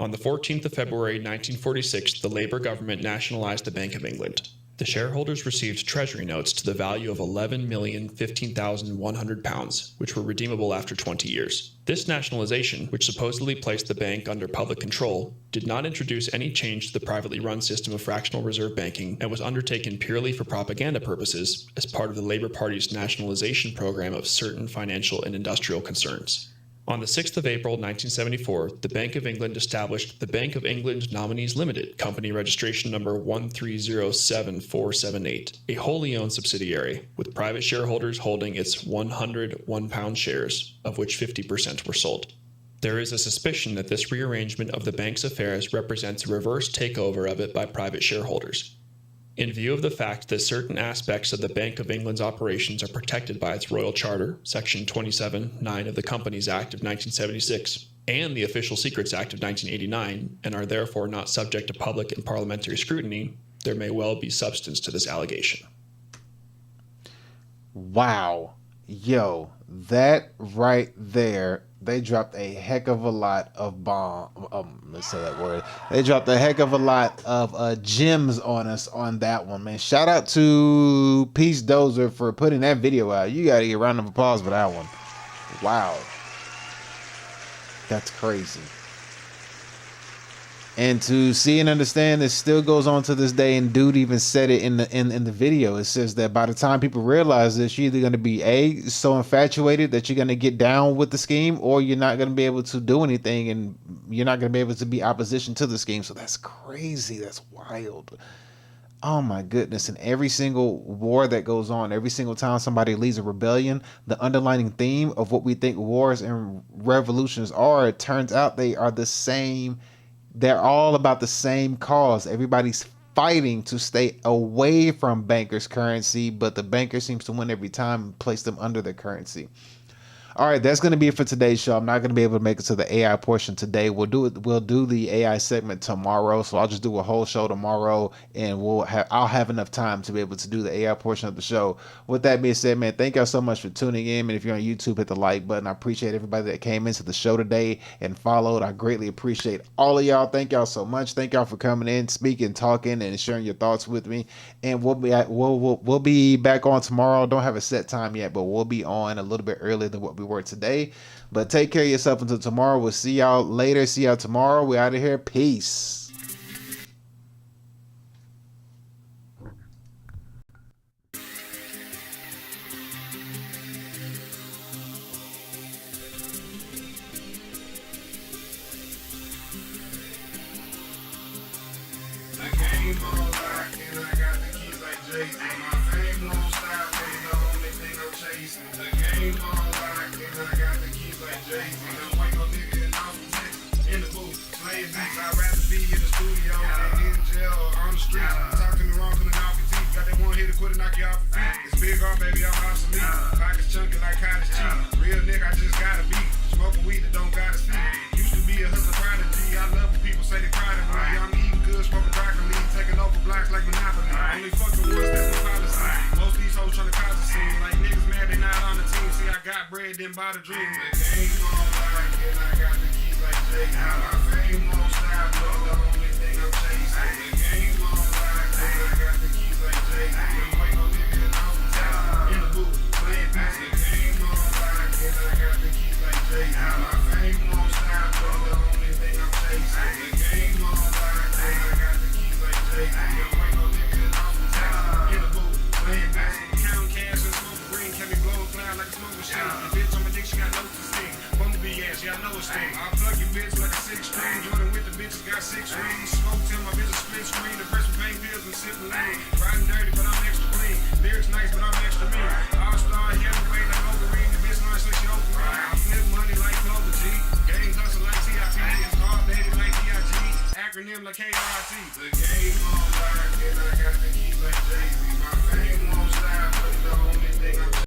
On the 14th of February 1946, the Labour government nationalised the Bank of England. The shareholders received treasury notes to the value of £11,015,100, which were redeemable after 20 years. This nationalisation, which supposedly placed the bank under public control, did not introduce any change to the privately run system of fractional reserve banking and was undertaken purely for propaganda purposes as part of the Labour Party's nationalisation program of certain financial and industrial concerns. On the 6th of April 1974, the Bank of England established the Bank of England Nominees Limited, company registration number 1307478, a wholly owned subsidiary, with private shareholders holding its 100 £1 shares, of which 50% were sold. There is a suspicion that this rearrangement of the bank's affairs represents a reverse takeover of it by private shareholders. In view of the fact that certain aspects of the Bank of England's operations are protected by its Royal Charter, Section 27(9) of the Companies Act of 1976, and the Official Secrets Act of 1989, and are therefore not subject to public and parliamentary scrutiny, there may well be substance to this allegation. Wow. Yo, that right there, they dropped a heck of a lot of let's say that word. They dropped a heck of a lot of gems on us on that one, man. Shout out to Peace Dozer for putting that video out. You gotta get a round of applause for that one. Wow. That's crazy. And to see and understand, it still goes on to this day, and dude even said it in the video. It says that by the time people realize this, you're either going to be so infatuated that you're going to get down with the scheme, or you're not going to be able to do anything, and you're not going to be able to be opposition to the scheme. So that's crazy. That's wild. Oh my goodness. And every single war that goes on, every single time somebody leads a rebellion, the underlying theme of what we think wars and revolutions are, it turns out they are the same. They're all about the same cause. Everybody's fighting to stay away from bankers' currency, but the banker seems to win every time and place them under their currency. All right, that's going to be it for today's show. I'm not going to be able to make it to the AI portion today. We'll do the AI segment tomorrow. So I'll just do a whole show tomorrow, and I'll have enough time to be able to do the AI portion of the show. With that being said, man, thank y'all so much for tuning in. And if you're on YouTube, hit the like button. I appreciate everybody that came into the show today and followed. I greatly appreciate all of y'all. Thank y'all so much. Thank y'all for coming in, speaking, talking, and sharing your thoughts with me. And we'll be back on tomorrow. Don't have a set time yet, but we'll be on a little bit earlier than what we were today. But take care of yourself until tomorrow. We'll see y'all later. See y'all tomorrow. We're out of here. Peace. Baby, I'm obsolete. Pockets chunky like cottage cheese. Real nigga, I just gotta be. Smoking weed that don't gotta see. Used to be a hustler prodigy. I love when people say they proud of me. I'm eating good, smoking broccoli. Taking over blocks like Monopoly. Only fucking ones, that's my policy. Most of these hoes trying to cause a scene. Like niggas mad they not on the team. See, I got bread, then bought a dream. The game on lock, and I got the keys like Jay. My fame won't stop, but the only thing I'm chasing. The game on lock, and I got the keys like Jay. My fame won't stop, but the only thing I'm chasing. The game on lock, and I got the keys like Jay. Don't wait no nigga off the top. In the booth, playing bass, counting cash and smoking green. Can be blowing cloud like a smoke machine. The bitch on my dick, she got notes to sing. Bumblebee ass, yeah, I know it's thing. I plug your bitch like a 6-string. Jordan with the bitches got 6 rings. Smoke till my bitch a split screen. The press with pain pills and sipping lane. Riding dirty, but I'm extra clean. Lyrics nice, but I'm extra mean. All-star heavyweight like Wolverine. The bitch nice like she open me. I flip money like Clover G. Gang hustle like TIP. It's hard baby like DIG. Acronym like KRT. The game on lock, and I got the keys like Jay-Z. My fame